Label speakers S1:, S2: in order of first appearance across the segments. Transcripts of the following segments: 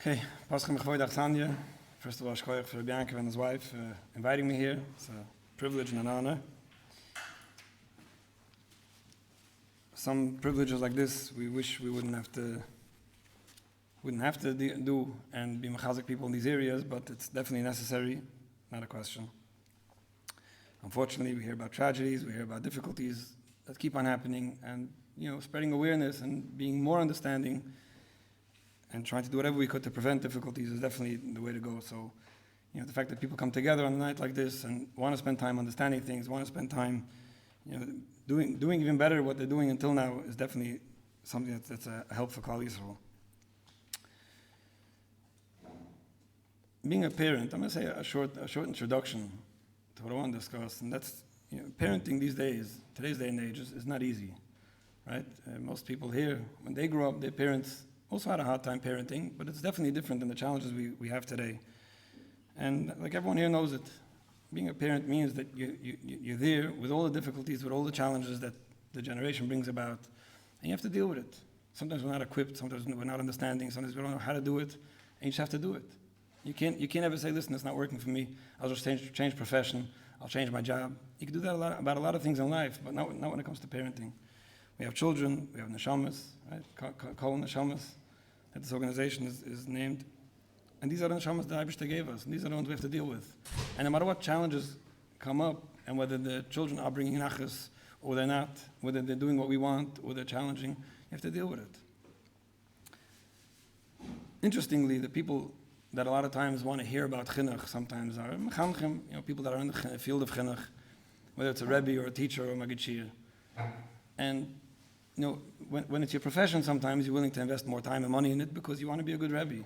S1: Okay, Paschal Mechvoid Achsanya. First of all, Shkoyach for Bianca and his wife inviting me here. It's a privilege and an honor. Some privileges like this, we wish we wouldn't have to do and be mechazik people in these areas, but it's definitely necessary, not a question. Unfortunately, we hear about tragedies, we hear about difficulties that keep on happening, and spreading awareness and being more understanding and trying to do whatever we could to prevent difficulties is definitely the way to go. So, the fact that people come together on a night like this and want to spend time understanding things, want to spend time, doing even better what they're doing until now is definitely something that's a help for Klal Yisrael. Being a parent, I'm going to say a short introduction to what I want to discuss, and that's parenting these days, today's day and age, is not easy, right? Most people here, when they grew up, their parents also had a hard time parenting, but it's definitely different than the challenges we have today. And like everyone here knows it, being a parent means that you're there with all the difficulties, with all the challenges that the generation brings about, and you have to deal with it. Sometimes we're not equipped, sometimes we're not understanding, sometimes we don't know how to do it, and you just have to do it. You can't ever say, listen, it's not working for me, I'll just change profession, I'll change my job. You can do that about a lot of things in life, but not when it comes to parenting. We have children, we have neshamas, right? Kol neshamas, that this organization is named. And these are the neshamas that Eibishter gave us, and these are the ones we have to deal with. And no matter what challenges come up, and whether the children are bringing nachas or they're not, whether they're doing what we want or they're challenging, you have to deal with it. Interestingly, the people that a lot of times want to hear about chinuch sometimes are mechanchim, people that are in the field of chinuch, whether it's a rebbe or a teacher or a magid shir. And when it's your profession, sometimes you're willing to invest more time and money in it because you want to be a good rebbe.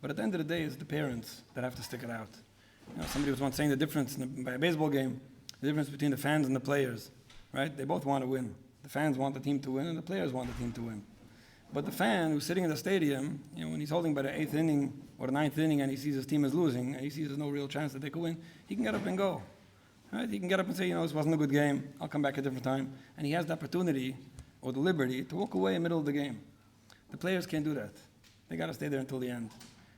S1: But at the end of the day, it's the parents that have to stick it out. Somebody was once saying the difference by a baseball game, the difference between the fans and the players, right? They both want to win. The fans want the team to win, and the players want the team to win. But the fan who's sitting in the stadium, when he's holding by the 8th inning or the 9th inning and he sees his team is losing and he sees there's no real chance that they could win, he can get up and go. Right? He can get up and say, this wasn't a good game, I'll come back a different time. And he has the opportunity or the liberty to walk away in the middle of the game. The players can't do that. They got to stay there until the end.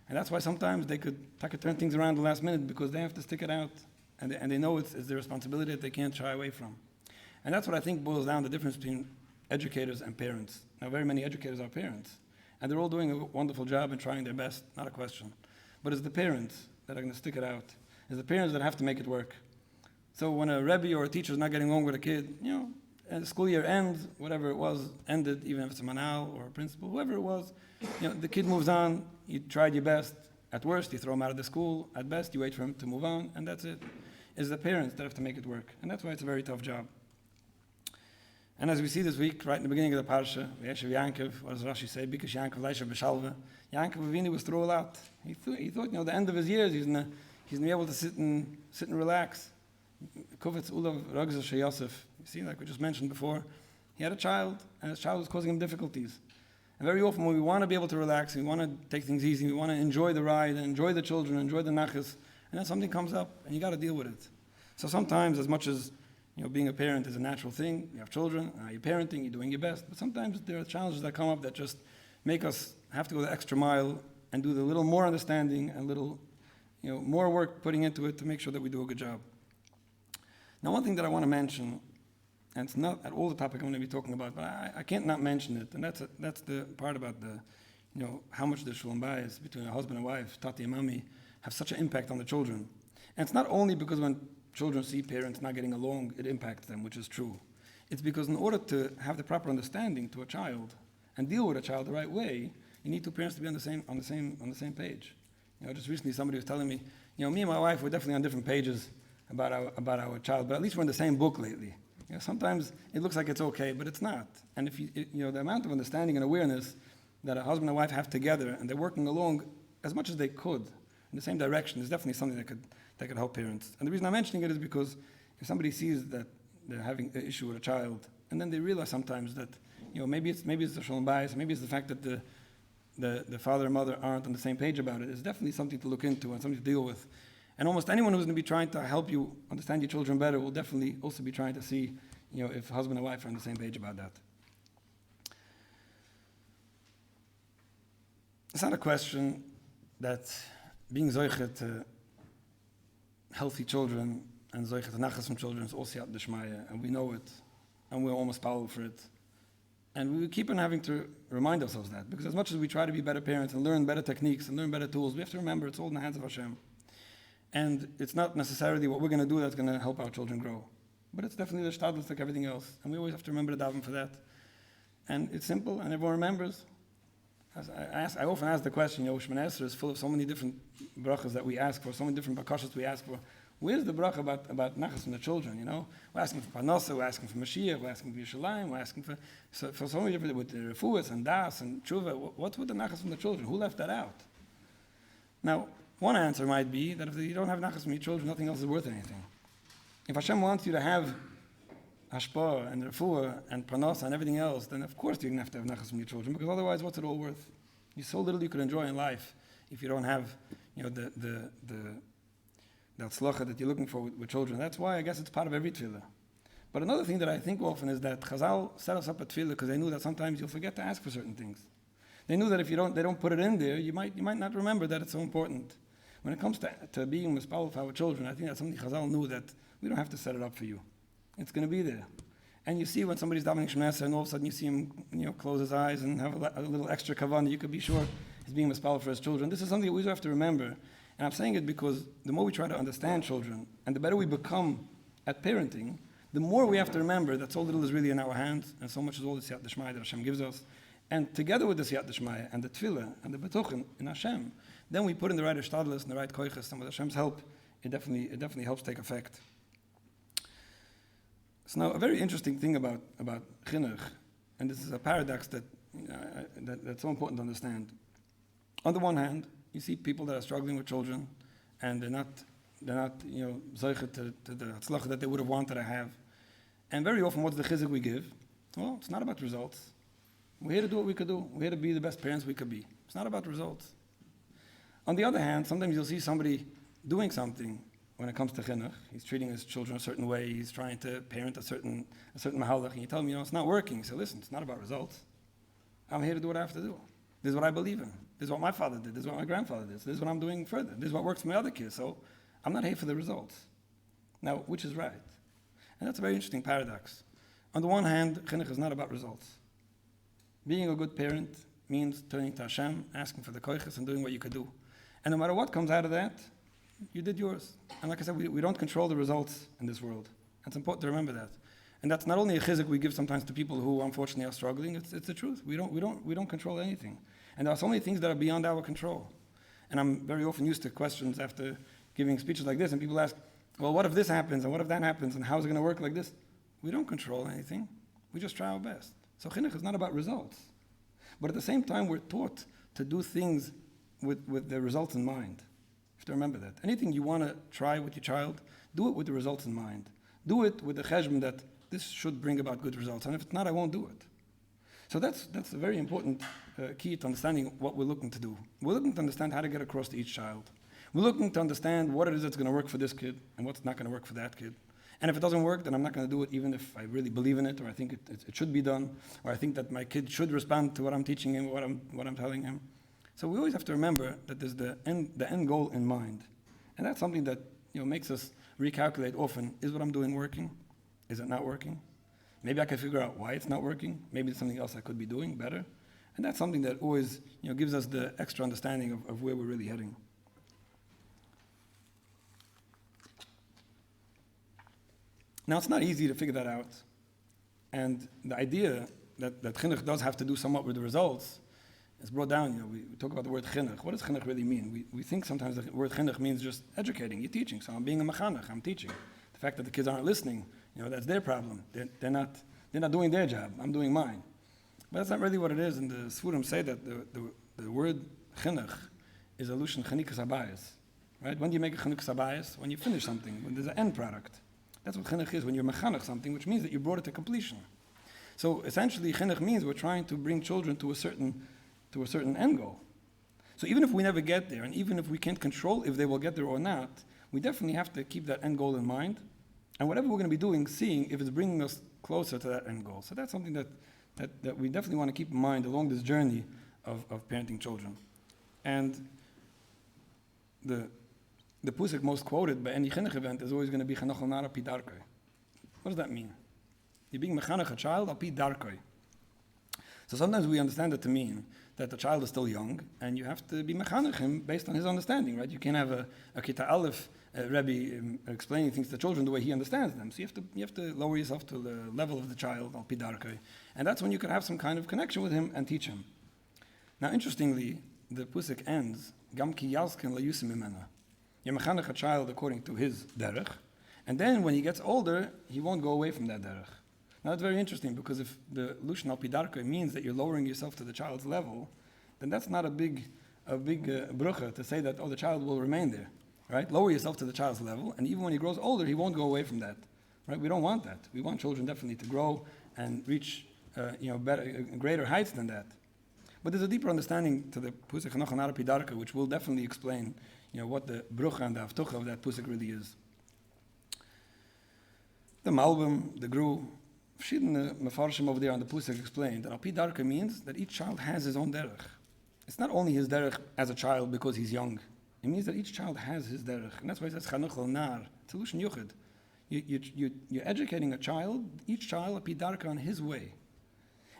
S1: And that's why sometimes they could turn things around the last minute because they have to stick it out and they know it's their responsibility that they can't shy away from. And that's what I think boils down the difference between educators and parents. Now, very many educators are parents, and they're all doing a wonderful job and trying their best, not a question. But it's the parents that are going to stick it out. It's the parents that have to make it work. So when a rebbe or a teacher is not getting along with a kid, and the school year ends, whatever it was, ended, even if it's a manal or a principal, whoever it was, the kid moves on, you tried your best. At worst, you throw him out of the school. At best, you wait for him to move on, and that's it. It's the parents that have to make it work, and that's why it's a very tough job. And as we see this week, right in the beginning of the parsha, Yeshiv Yankov, what does Rashi say? Because Yankov Leisha B'Shalva. Yankov Avinu was through a lot. He thought, the end of his years, he's gonna be able to sit and relax. Kovetz Ulav Ragza Sheyosef. You see, like we just mentioned before, he had a child, and his child was causing him difficulties. And very often, when we want to be able to relax, we want to take things easy, we want to enjoy the ride, and enjoy the children, enjoy the nachas, and then something comes up, and you got to deal with it. So sometimes, as much as being a parent is a natural thing. You have children, you're parenting, you're doing your best. But sometimes there are challenges that come up that just make us have to go the extra mile and do the little more understanding and little, more work putting into it to make sure that we do a good job. Now, one thing that I want to mention, and it's not at all the topic I'm going to be talking about, but I can't not mention it, and that's the part about the, how much the shalom bayis between a husband and wife, tati and mami, have such an impact on the children. And it's not only because when children see parents not getting along, it impacts them, which is true. It's because in order to have the proper understanding to a child and deal with a child the right way, you need two parents to be on the same page. Just recently somebody was telling me, me and my wife were definitely on different pages about our child, but at least we're in the same book lately. Sometimes it looks like it's okay, but it's not. And if the amount of understanding and awareness that a husband and wife have together, and they're working along as much as they could in the same direction, is definitely something that could help parents. And the reason I'm mentioning it is because if somebody sees that they're having an issue with a child, and then they realize sometimes that maybe it's the shalom bayis, maybe it's the fact that the father and mother aren't on the same page about it. It's definitely something to look into and something to deal with. And almost anyone who's going to be trying to help you understand your children better will definitely also be trying to see if husband and wife are on the same page about that. It's not a question that being zoichet to healthy children and zoichet to nachas from children is also siyat d'shmaya, and we know it, and we're almost powerful for it. And we keep on having to remind ourselves that, because as much as we try to be better parents and learn better techniques and learn better tools, we have to remember it's all in the hands of Hashem. And it's not necessarily what we're going to do that's going to help our children grow. But it's definitely the shtadlus like everything else. And we always have to remember to daven for that. And it's simple, and everyone remembers. I often ask the question, Shemona Esrei is full of so many different brachas that we ask for, so many different bakashas we ask for. Where's the bracha about nachas from the children, We're asking for Parnasa, we're asking for Mashiach, we're asking for Yerushalayim, we're asking for so many different, with the refuas and das and tshuva. What's with the nachas from the children? Who left that out? Now, one answer might be that if you don't have nachas from your children, nothing else is worth anything. If Hashem wants you to have hashpah and refuah and parnasa and everything else, then of course you're going to have nachas from your children, because otherwise what's it all worth? There's so little you could enjoy in life if you don't have the tzlacha that you're looking for with children. That's why I guess it's part of every tefillah. But another thing that I think often is that Chazal set us up at tefillah because they knew that sometimes you'll forget to ask for certain things. They knew that if they don't put it in there, you might not remember that it's so important. When it comes to being mispowered for our children, I think that's something Chazal knew, that we don't have to set it up for you. It's going to be there. And you see when somebody's davening Shemona Esrei and all of a sudden you see him close his eyes and have a little extra kavanah, you could be sure he's being mispowered for his children. This is something we always have to remember. And I'm saying it because the more we try to understand children and the better we become at parenting, the more we have to remember that so little is really in our hands and so much is all the siyat d'shmaya that Hashem gives us. And together with the siyat d'shmaya and the tefillah and the betuchen in Hashem, then we put in the right shtadlus and the right koiches, and with Hashem's help, it definitely helps take effect. So now a very interesting thing about chinuch, and this is a paradox that's so important to understand. On the one hand, you see people that are struggling with children, and they're not zoichet to the hatzlacha that they would have wanted to have. And very often, what's the chizuk we give? Well, it's not about results. We're here to do what we could do. We're here to be the best parents we could be. It's not about results. On the other hand, sometimes you'll see somebody doing something when it comes to chinuch. He's treating his children a certain way. He's trying to parent a certain mahalach, and you tell him, it's not working. You say, listen, it's not about results. I'm here to do what I have to do. This is what I believe in. This is what my father did. This is what my grandfather did. This is what I'm doing further. This is what works for my other kids. So I'm not here for the results. Now, which is right? And that's a very interesting paradox. On the one hand, chinuch is not about results. Being a good parent means turning to Hashem, asking for the koiches, and doing what you could do. And no matter what comes out of that, you did yours. And like I said, we don't control the results in this world. It's important to remember that. And that's not only a chizuk we give sometimes to people who unfortunately are struggling, it's the truth. We don't control anything. And there are so many things that are beyond our control. And I'm very often used to questions after giving speeches like this, and people ask, well, what if this happens, and what if that happens, and how's it going to work like this? We don't control anything. We just try our best. So chinuch is not about results. But at the same time, we're taught to do things with the results in mind. You have to remember that. Anything you want to try with your child, do it with the results in mind. Do it with the cheshbon that this should bring about good results. And if it's not, I won't do it. So that's a very important key to understanding what we're looking to do. We're looking to understand how to get across to each child. We're looking to understand what it is that's going to work for this kid and what's not going to work for that kid. And if it doesn't work, then I'm not going to do it even if I really believe in it, or I think it should be done, or I think that my kid should respond to what I'm teaching him, what I'm telling him. So we always have to remember that there's the end goal in mind. And that's something that makes us recalculate often. Is what I'm doing working? Is it not working? Maybe I can figure out why it's not working. Maybe there's something else I could be doing better. And that's something that always gives us the extra understanding of where we're really heading. Now, it's not easy to figure that out. And the idea that chinuch does have to do somewhat with the results is brought down. We talk about the word chinuch. What does chinuch really mean? We think sometimes the word chinuch means just educating, you're teaching. So I'm being a mechanech, I'm teaching. The fact that the kids aren't listening, that's their problem. They're not doing their job, I'm doing mine. But that's not really what it is. And the Sfurim say that the word chinuch is a lushan chanikas habayis. Right? When do you make a chanikas habayis? When you finish something, when there's an end product. That's what chinuch is, when you're mechanech something, which means that you brought it to completion. So essentially, chinuch means we're trying to bring children to a certain end goal. So even if we never get there, and even if we can't control if they will get there or not, we definitely have to keep that end goal in mind. And whatever we're going to be doing, seeing if it's bringing us closer to that end goal. So that's something that we definitely want to keep in mind along this journey of parenting children. And the pusik most quoted by any chinuch event is always going to be Chanachal Nar Al Pi Darkei. What does that mean? You're being mechanech a child Al Pi Darkei. So sometimes we understand it to mean that the child is still young, and you have to be mechanech him based on his understanding, right? You can't have a Kita Aleph Rebbe explaining things to children the way he understands them. So you have to lower yourself to the level of the child, Al Pi Darkei. And that's when you can have some kind of connection with him and teach him. Now, interestingly, the pusik ends, Gam ki yalsken la yusim imena. You're mechanech a child according to his derech, and then when he gets older, he won't go away from that derech. Now that's very interesting, because if the Lushan Al Pi Darkei means that you're lowering yourself to the child's level, then that's not a big brucha to say that, oh, the child will remain there, right? Lower yourself to the child's level, and even when he grows older, he won't go away from that, right? We don't want that. We want children definitely to grow and reach greater heights than that. But there's a deeper understanding to the pusik Chanachal Nar Al Pi Darkei, which will definitely explain, what the brucha and the avtucha of that pusik really is. The Malbim, the Gru, verschiedene Mefarshim over there on the pusik explained that Al Pi Darkei means that each child has his own derech. It's not only his derech as a child because he's young. It means that each child has his derech, and that's why it says Chanachal Nar. It's a Lushan Yuchid. You're educating a child, each child Al Pi Darkei on his way.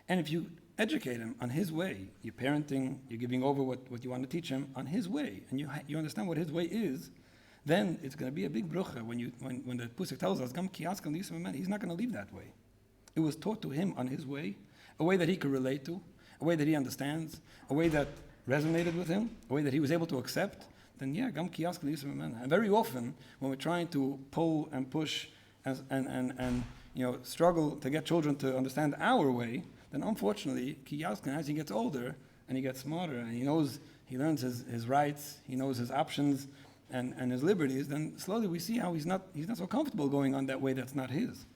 S1: And if you educate him on his way, you're parenting, you're giving over what you want to teach him on his way, and you understand what his way is, then it's going to be a big brucha when the pusik tells us, Gam ki yaskan li yisem, he's not going to leave that way. It was taught to him on his way, a way that he could relate to, a way that he understands, a way that resonated with him, a way that he was able to accept, then yeah, Gam ki yaskan li yisem. And very often, when we're trying to pull and push and struggle to get children to understand our way, then unfortunately, ki yaskan, as he gets older and he gets smarter and he learns his rights, he knows his options and his liberties, then slowly we see how he's not so comfortable going on that way that's not his.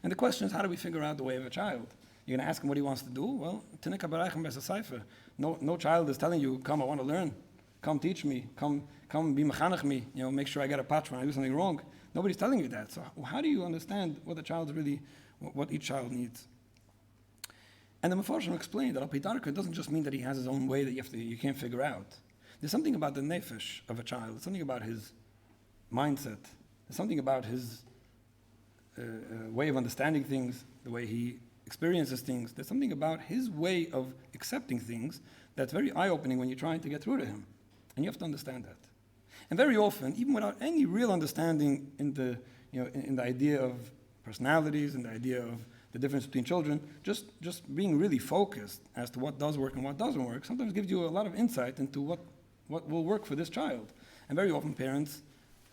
S1: And the question is, how do we figure out the way of a child? You're going to ask him what he wants to do? Well, Tinika Baraychem Besa Seifer. No child is telling you, come, I want to learn. Come teach me. Come be mechanech me. Make sure I get a patch when I do something wrong. Nobody's telling you that. So how do you understand what the child really, what each child needs? And the Mefarshim explained that Al Pi Darkei doesn't just mean that he has his own way that you can't figure out. There's something about the nefesh of a child. There's something about his mindset. There's something about his way of understanding things, the way he experiences things. There's something about his way of accepting things that's very eye-opening when you're trying to get through to him. And you have to understand that. And very often, even without any real understanding in the idea of personalities and the idea of the difference between children, just being really focused as to what does work and what doesn't work sometimes gives you a lot of insight into what will work for this child. And very often parents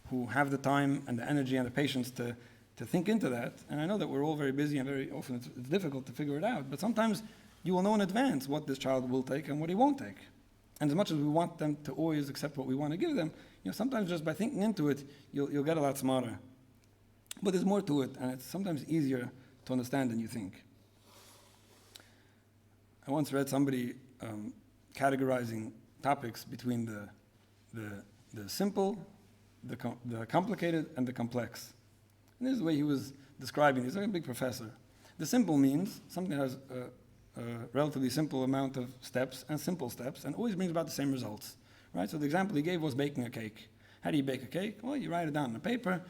S1: who have the time and the energy and the patience to think into that, and I know that we're all very busy and very often it's difficult to figure it out, but sometimes you will know in advance what this child will take and what he won't take. And as much as we want them to always accept what we want to give them, sometimes just by thinking into it, you'll get a lot smarter. But there's more to it, and it's sometimes easier to understand than you think. I once read somebody categorizing topics between the simple, the complicated, and the complex. And this is the way he was describing. He's like a big professor. The simple means something that has a relatively simple amount of steps and simple steps, and always brings about the same results. Right? So the example he gave was baking a cake. How do you bake a cake? Well, you write it down on paper.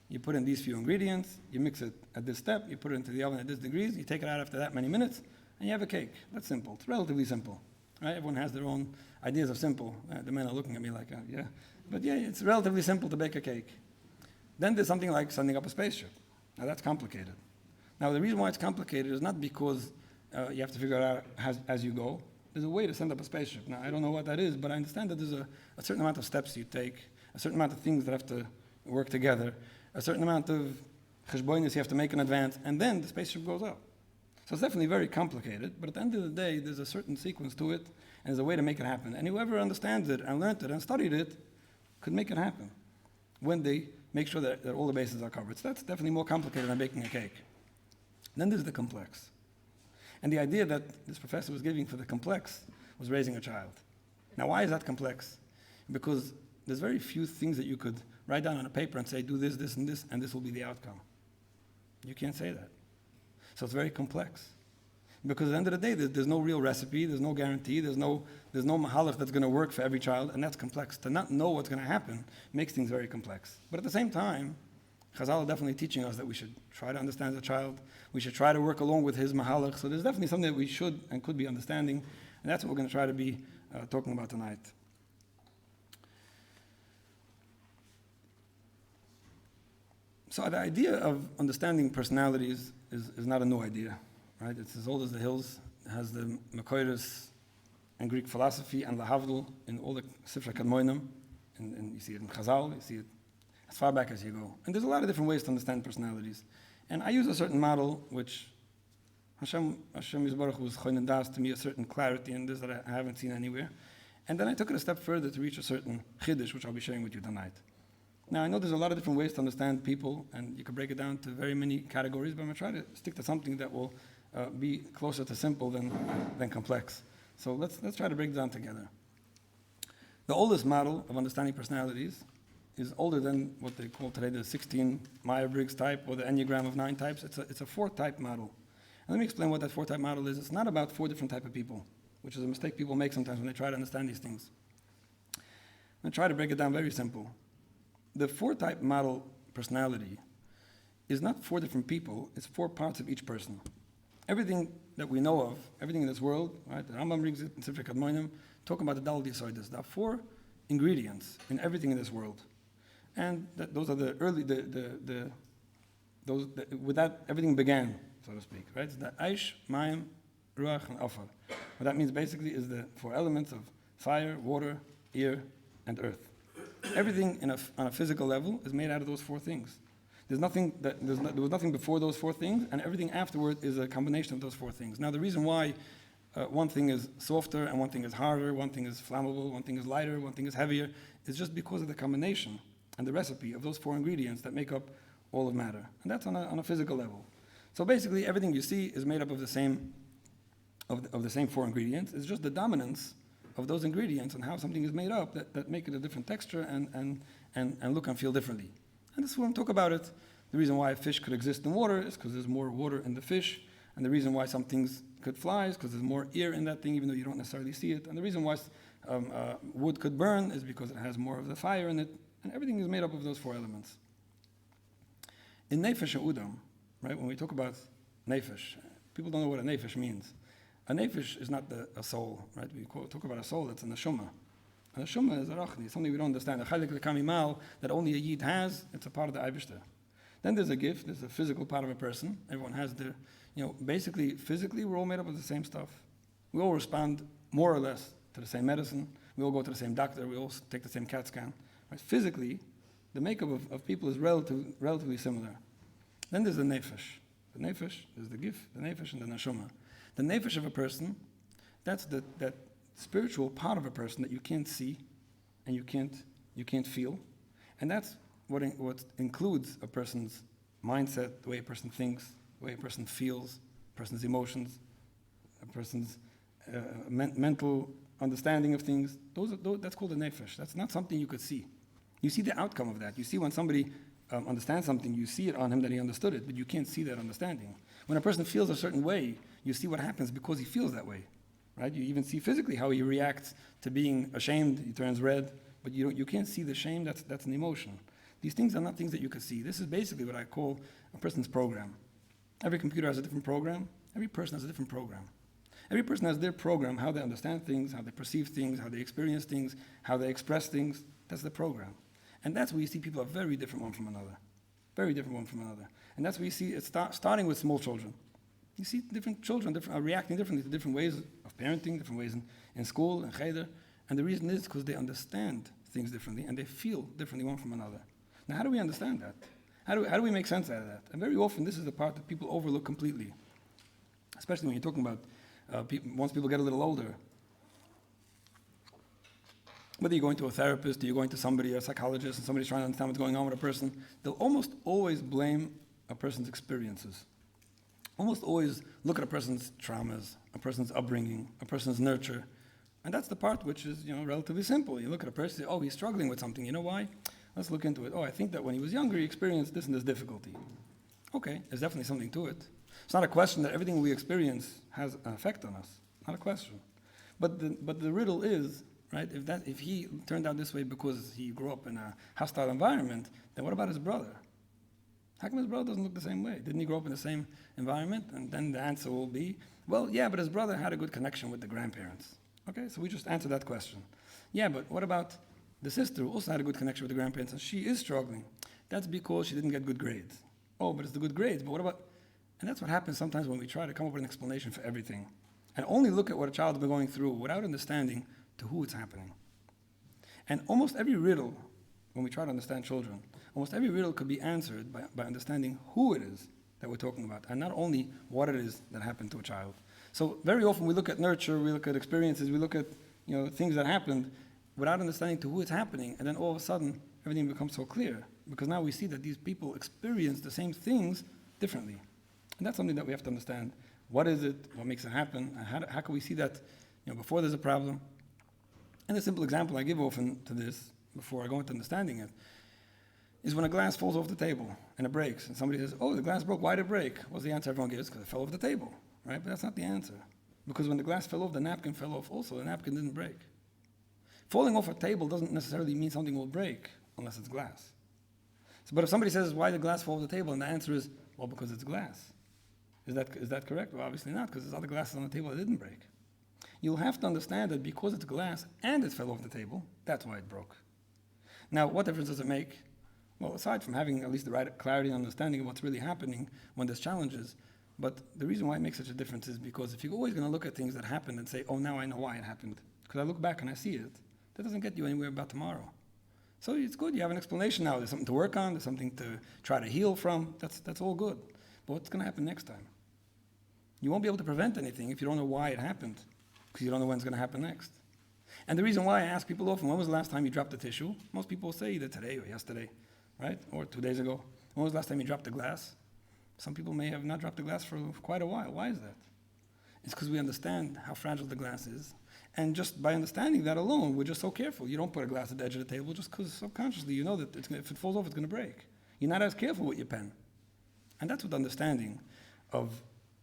S1: You put in these few ingredients, you mix it at this step, you put it into the oven at this degrees, you take it out after that many minutes, and you have a cake. That's simple. It's relatively simple. Right? Everyone has their own ideas of simple. The men are looking at me like, yeah. But yeah, it's relatively simple to bake a cake. Then there's something like sending up a spaceship. Now that's complicated. Now the reason why it's complicated is not because you have to figure it out as you go. There's a way to send up a spaceship. Now I don't know what that is, but I understand that there's a certain amount of steps you take, a certain amount of things that have to work together, a certain amount of cheshbonis you have to make in advance, and then the spaceship goes up. So it's definitely very complicated, but at the end of the day, there's a certain sequence to it, and there's a way to make it happen. And whoever understands it and learned it and studied it could make it happen when they make sure that all the bases are covered. So that's definitely more complicated than baking a cake. Then there's the complex. And the idea that this professor was giving for the complex was raising a child. Now, why is that complex? Because there's very few things that you could write down on a paper and say, do this, this, and this will be the outcome. You can't say that. So it's very complex. Because at the end of the day, there's no real recipe, there's no guarantee, there's no mahalach that's going to work for every child, and that's complex. To not know what's going to happen makes things very complex. But at the same time, Chazal are definitely teaching us that we should try to understand the child, we should try to work along with his mahalach, so there's definitely something that we should and could be understanding, and that's what we're going to try to be talking about tonight. So the idea of understanding personalities is not a new idea, right? It's as old as the hills. It has the Makoiris and Greek philosophy and the Havdil in all the Sifra Kadmoinim, and you see it in Chazal, you see it as far back as you go. And there's a lot of different ways to understand personalities. And I use a certain model which Hashem Yisbarach was choinen das to me a certain clarity in this that I haven't seen anywhere. And then I took it a step further to reach a certain chiddush, which I'll be sharing with you tonight. Now, I know there's a lot of different ways to understand people, and you can break it down to very many categories, but I'm going to try to stick to something that will be closer to simple than complex. So let's try to break it down together. The oldest model of understanding personalities is older than what they call today the 16 Myers-Briggs type or the Enneagram of 9 types. It's a 4-type model. And let me explain what that 4-type model is. It's not about 4 different types of people, which is a mistake people make sometimes when they try to understand these things. I'm going to try to break it down very simple. The 4-type model personality is not 4 different people, it's 4 parts of each person. Everything that we know of, everything in this world, right? The Rambam brings it in Sifra Kadmoinim, talking about the Dal Yisoides. There are 4 ingredients in everything in this world. And those are the early, with that, everything began, so to speak, right? It's the Aish, Mayim, Ruach, and Afar. What that means basically is the 4 elements of fire, water, air, and earth. Everything on a physical level is made out of those 4 things. There was nothing before those 4 things, and everything afterward is a combination of those 4 things. Now, the reason why one thing is softer and one thing is harder, one thing is flammable, one thing is lighter, one thing is heavier, is just because of the combination and the recipe of those 4 ingredients that make up all of matter. And that's on a physical level. So basically, everything you see is made up of the same 4 ingredients. It's just the dominance of those ingredients and how something is made up that make it a different texture and look and feel differently. And this is when we talk about it. The reason why a fish could exist in water is because there's more water in the fish. And the reason why some things could fly is because there's more air in that thing, even though you don't necessarily see it. And the reason why wood could burn is because it has more of the fire in it. And everything is made up of those 4 elements. In Nefesh Udam, right, when we talk about Nefesh, people don't know what a Nefesh means. A nefesh is not a soul, right? We talk about a soul, that's a neshama. A neshama is a rachni, something we don't understand. A chalik l'kamimal that only a yid has, it's a part of the Eibishter. Then there's a gift, there's a physical part of a person. Everyone has their, basically, physically, we're all made up of the same stuff. We all respond more or less to the same medicine. We all go to the same doctor. We all take the same CAT scan. Right? Physically, the makeup of people is relatively similar. Then there's the nefesh. The nefesh, there's the gift, the nefesh, and the neshama. The nefesh of a person, that's that spiritual part of a person that you can't see and you can't feel. And that's what includes a person's mindset, the way a person thinks, the way a person feels, a person's emotions, a person's mental understanding of things. That's called a nefesh. That's not something you could see. You see the outcome of that. You see when somebody understands something, you see it on him that he understood it, but you can't see that understanding. When a person feels a certain way, you see what happens because he feels that way, right? You even see physically how he reacts to being ashamed. He turns red, but you can't see the shame. That's an emotion. These things are not things that you can see. This is basically what I call a person's program. Every computer has a different program. Every person has a different program. Every person has their program, how they understand things, how they perceive things, how they experience things, how they express things. That's the program. And that's where you see people are very different one from another. Very different one from another. And that's where you see it starting with small children. You see different children are reacting differently to different ways of parenting, different ways in school and cheder. And the reason is because they understand things differently and they feel differently one from another. Now, how do we understand that? How do we make sense out of that? And very often, this is the part that people overlook completely, especially when you're talking about once people get a little older. Whether you're going to a therapist or you're going to somebody, a psychologist, and somebody's trying to understand what's going on with a person, they'll almost always blame a person's experiences. Almost always look at a person's traumas, a person's upbringing, a person's nurture. And that's the part which is, relatively simple. You look at a person, oh, he's struggling with something. You know why? Let's look into it. Oh, I think that when he was younger, he experienced this and this difficulty. Okay, there's definitely something to it. It's not a question that everything we experience has an effect on us. Not a question. But the riddle is, right, if he turned out this way because he grew up in a hostile environment, then what about his brother? How come his brother doesn't look the same way? Didn't he grow up in the same environment? And then the answer will be, well, yeah, but his brother had a good connection with the grandparents. Okay, so we just answered that question. Yeah, but what about the sister who also had a good connection with the grandparents and she is struggling? That's because she didn't get good grades. Oh, but it's the good grades, but what about... And that's what happens sometimes when we try to come up with an explanation for everything and only look at what a child's been going through without understanding to who it's happening. And almost every riddle, when we try to understand children, almost every riddle could be answered by understanding who it is that we're talking about, and not only what it is that happened to a child. So very often we look at nurture, we look at experiences, we look at things that happened without understanding to who it's happening, and then all of a sudden everything becomes so clear, because now we see that these people experience the same things differently. And that's something that we have to understand. What is it? What makes it happen? And how can we see that before there's a problem? And a simple example I give often to this, before I go into understanding it, is when a glass falls off the table and it breaks, and somebody says, oh, the glass broke, why did it break? What's the answer everyone gives? Because it fell off the table, right? But that's not the answer. Because when the glass fell off, the napkin fell off also. The napkin didn't break. Falling off a table doesn't necessarily mean something will break unless it's glass. But if somebody says, why did glass fall off the table? And the answer is, well, because it's glass. Is that correct? Well, obviously not, because there's other glasses on the table that didn't break. You'll have to understand that because it's glass and it fell off the table, that's why it broke. Now, what difference does it make? Well, aside from having at least the right clarity and understanding of what's really happening when there's challenges, but the reason why it makes such a difference is because if you're always going to look at things that happened and say, oh, now I know why it happened, because I look back and I see it, that doesn't get you anywhere about tomorrow. So it's good, you have an explanation now, there's something to work on, there's something to try to heal from, that's all good. But what's going to happen next time? You won't be able to prevent anything if you don't know why it happened, because you don't know when it's going to happen next. And the reason why I ask people often, when was the last time you dropped a tissue? Most people say either today or yesterday, right? Or 2 days ago. When was the last time you dropped a glass? Some people may have not dropped a glass for quite a while. Why is that? It's because we understand how fragile the glass is. And just by understanding that alone, we're just so careful. You don't put a glass at the edge of the table just because subconsciously you know that if it falls off, it's going to break. You're not as careful with your pen. And that's what understanding of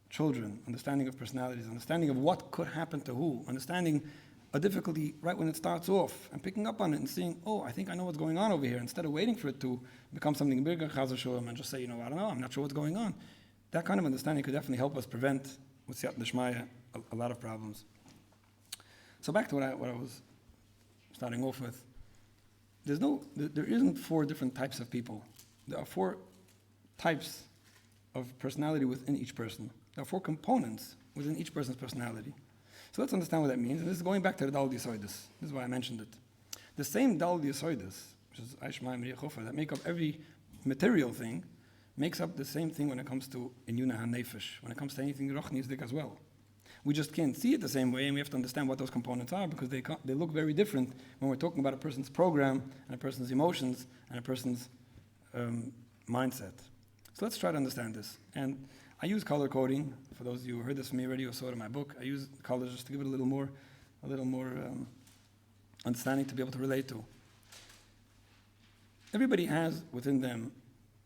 S1: children, understanding of personalities, understanding of what could happen to who, understanding a difficulty right when it starts off and picking up on it and seeing, oh, I think I know what's going on over here, instead of waiting for it to become something bigger, chaz v'sholom, and just say, I don't know, I'm not sure what's going on. That kind of understanding could definitely help us prevent, with siyat d'shmaya, a lot of problems. So back to what I was starting off with. There isn't 4 different types of people. There are 4 types of personality within each person. There are 4 components within each person's personality. So let's understand what that means. And this is going back to the Dal Yesodis. This is why I mentioned it. The same Dal Yesodis, which is Aishma and Chofa, that make up every material thing, makes up the same thing when it comes to Inyuna HaNefesh, when it comes to anything Rochnisdik as well. We just can't see it the same way, and we have to understand what those components are, because they look very different when we're talking about a person's program, and a person's emotions, and a person's mindset. So let's try to understand this. And I use color coding. For those of you who heard this from me already or saw it in my book, I use colors just to give it a little more understanding to be able to relate to. Everybody has within them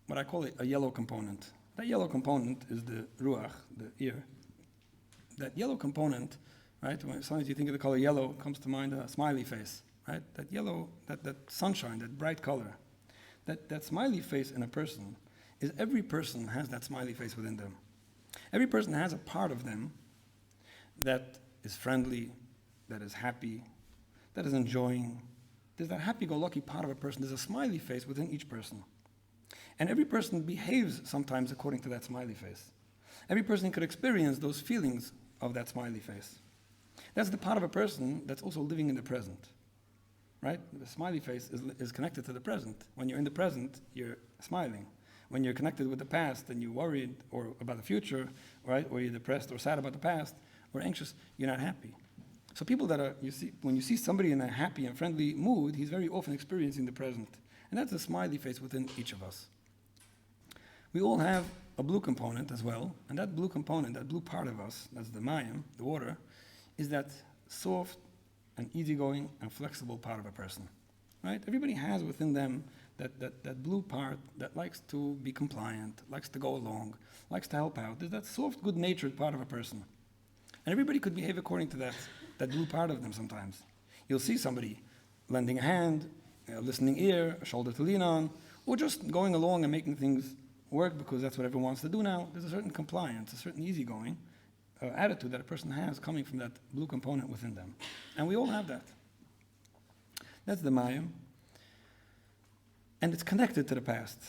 S1: what I call a yellow component. That yellow component is the ruach, the ear. That yellow component, right, when sometimes you think of the color yellow, comes to mind a smiley face, right? That yellow, that sunshine, that bright color. That smiley face in a person is every person has that smiley face within them. Every person has a part of them that is friendly, that is happy, that is enjoying. There's that happy-go-lucky part of a person. There's a smiley face within each person. And every person behaves sometimes according to that smiley face. Every person could experience those feelings of that smiley face. That's the part of a person that's also living in the present, right? The smiley face is connected to the present. When you're in the present, you're smiling. When you're connected with the past and you're worried or about the future, right, or you're depressed or sad about the past or anxious, you're not happy. So people when you see somebody in a happy and friendly mood, he's very often experiencing the present. And that's a smiley face within each of us. We all have a blue component as well, and that blue component, that blue part of us, that's the mayim, the water, is that soft and easygoing and flexible part of a person. right? Everybody has within them that blue part that likes to be compliant, likes to go along, likes to help out. There's that soft, good-natured part of a person. And everybody could behave according to that blue part of them sometimes. You'll see somebody lending a hand, a listening ear, a shoulder to lean on, or just going along and making things work because that's what everyone wants to do now. There's a certain compliance, a certain easygoing attitude that a person has coming from that blue component within them. And we all have that. That's the Mayim. And it's connected to the past.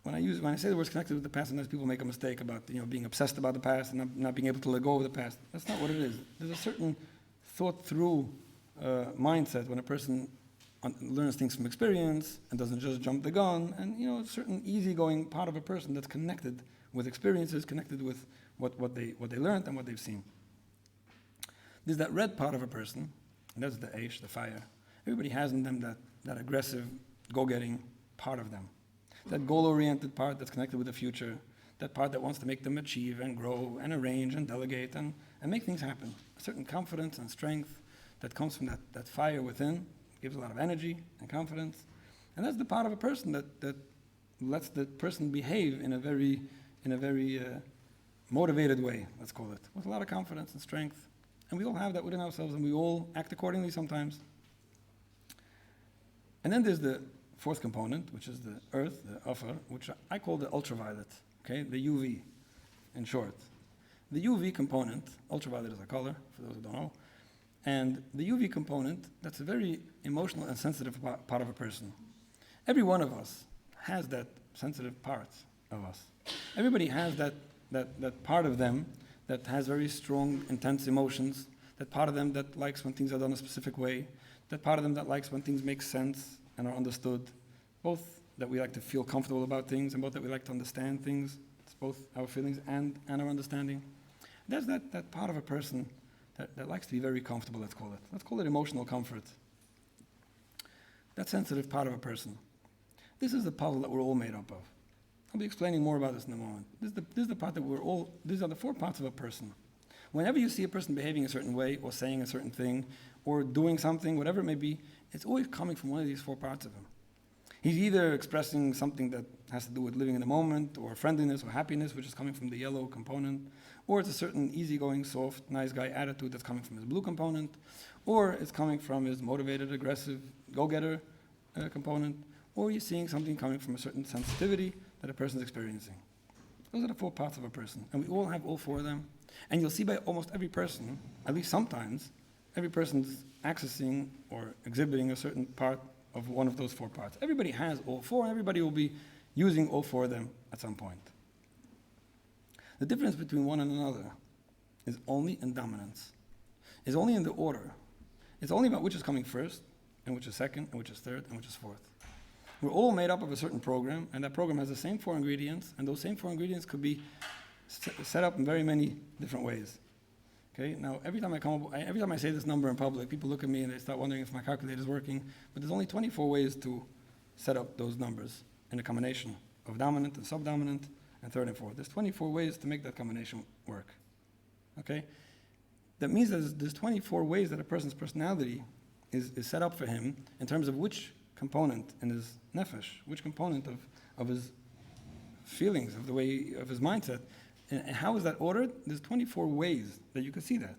S1: When I say the word connected with the past, sometimes people make a mistake about being obsessed about the past and not being able to let go of the past. That's not what it is. There's a certain thought-through mindset when a person learns things from experience and doesn't just jump the gun, and a certain easygoing part of a person that's connected with experiences, connected with what they learned and what they've seen. There's that red part of a person, and that's the Eish, the fire. Everybody has in them that aggressive, go-getting part of them. That goal-oriented part that's connected with the future, that part that wants to make them achieve and grow and arrange and delegate and make things happen. A certain confidence and strength that comes from that fire within, gives a lot of energy and confidence. And that's the part of a person that lets the person behave in a very motivated way, let's call it, with a lot of confidence and strength. And we all have that within ourselves, and we all act accordingly sometimes. And then there's the fourth component, which is the earth, the Afar, which I call the ultraviolet, okay, the UV, in short. The UV component, ultraviolet is a color, for those who don't know, and the UV component, that's a very emotional and sensitive part of a person. Every one of us has that sensitive part of us. Everybody has that part of them that has very strong, intense emotions, that part of them that likes when things are done a specific way, that part of them that likes when things make sense and are understood, both that we like to feel comfortable about things and both that we like to understand things. It's both our feelings and our understanding. There's that part of a person that likes to be very comfortable, let's call it. Let's call it emotional comfort. That sensitive part of a person. This is the puzzle that we're all made up of. I'll be explaining more about this in a moment. This is the part that these are the four parts of a person. Whenever you see a person behaving a certain way or saying a certain thing or doing something, whatever it may be, it's always coming from one of these four parts of him. He's either expressing something that has to do with living in the moment or friendliness or happiness, which is coming from the yellow component, or it's a certain easygoing, soft, nice guy attitude that's coming from his blue component, or it's coming from his motivated, aggressive, go-getter component, or you're seeing something coming from a certain sensitivity that a person's experiencing. Those are the four parts of a person, and we all have all four of them. And you'll see by almost every person, at least sometimes, every person's accessing or exhibiting a certain part of one of those four parts. Everybody has all four, and everybody will be using all four of them at some point. The difference between one and another is only in dominance, is only in the order. It's only about which is coming first, and which is second, and which is third, and which is fourth. We're all made up of a certain program, and that program has the same four ingredients, and those same four ingredients could be set up in very many different ways. Okay, now every time I say this number in public, people look at me and they start wondering if my calculator is working, but there's only 24 ways to set up those numbers in a combination of dominant and subdominant and third and fourth. There's 24 ways to make that combination work. Okay? That means that there's 24 ways that a person's personality is set up for him in terms of which component in his nefesh, which component of his feelings, of the way of his mindset. And how is that ordered? There's 24 ways that you can see that.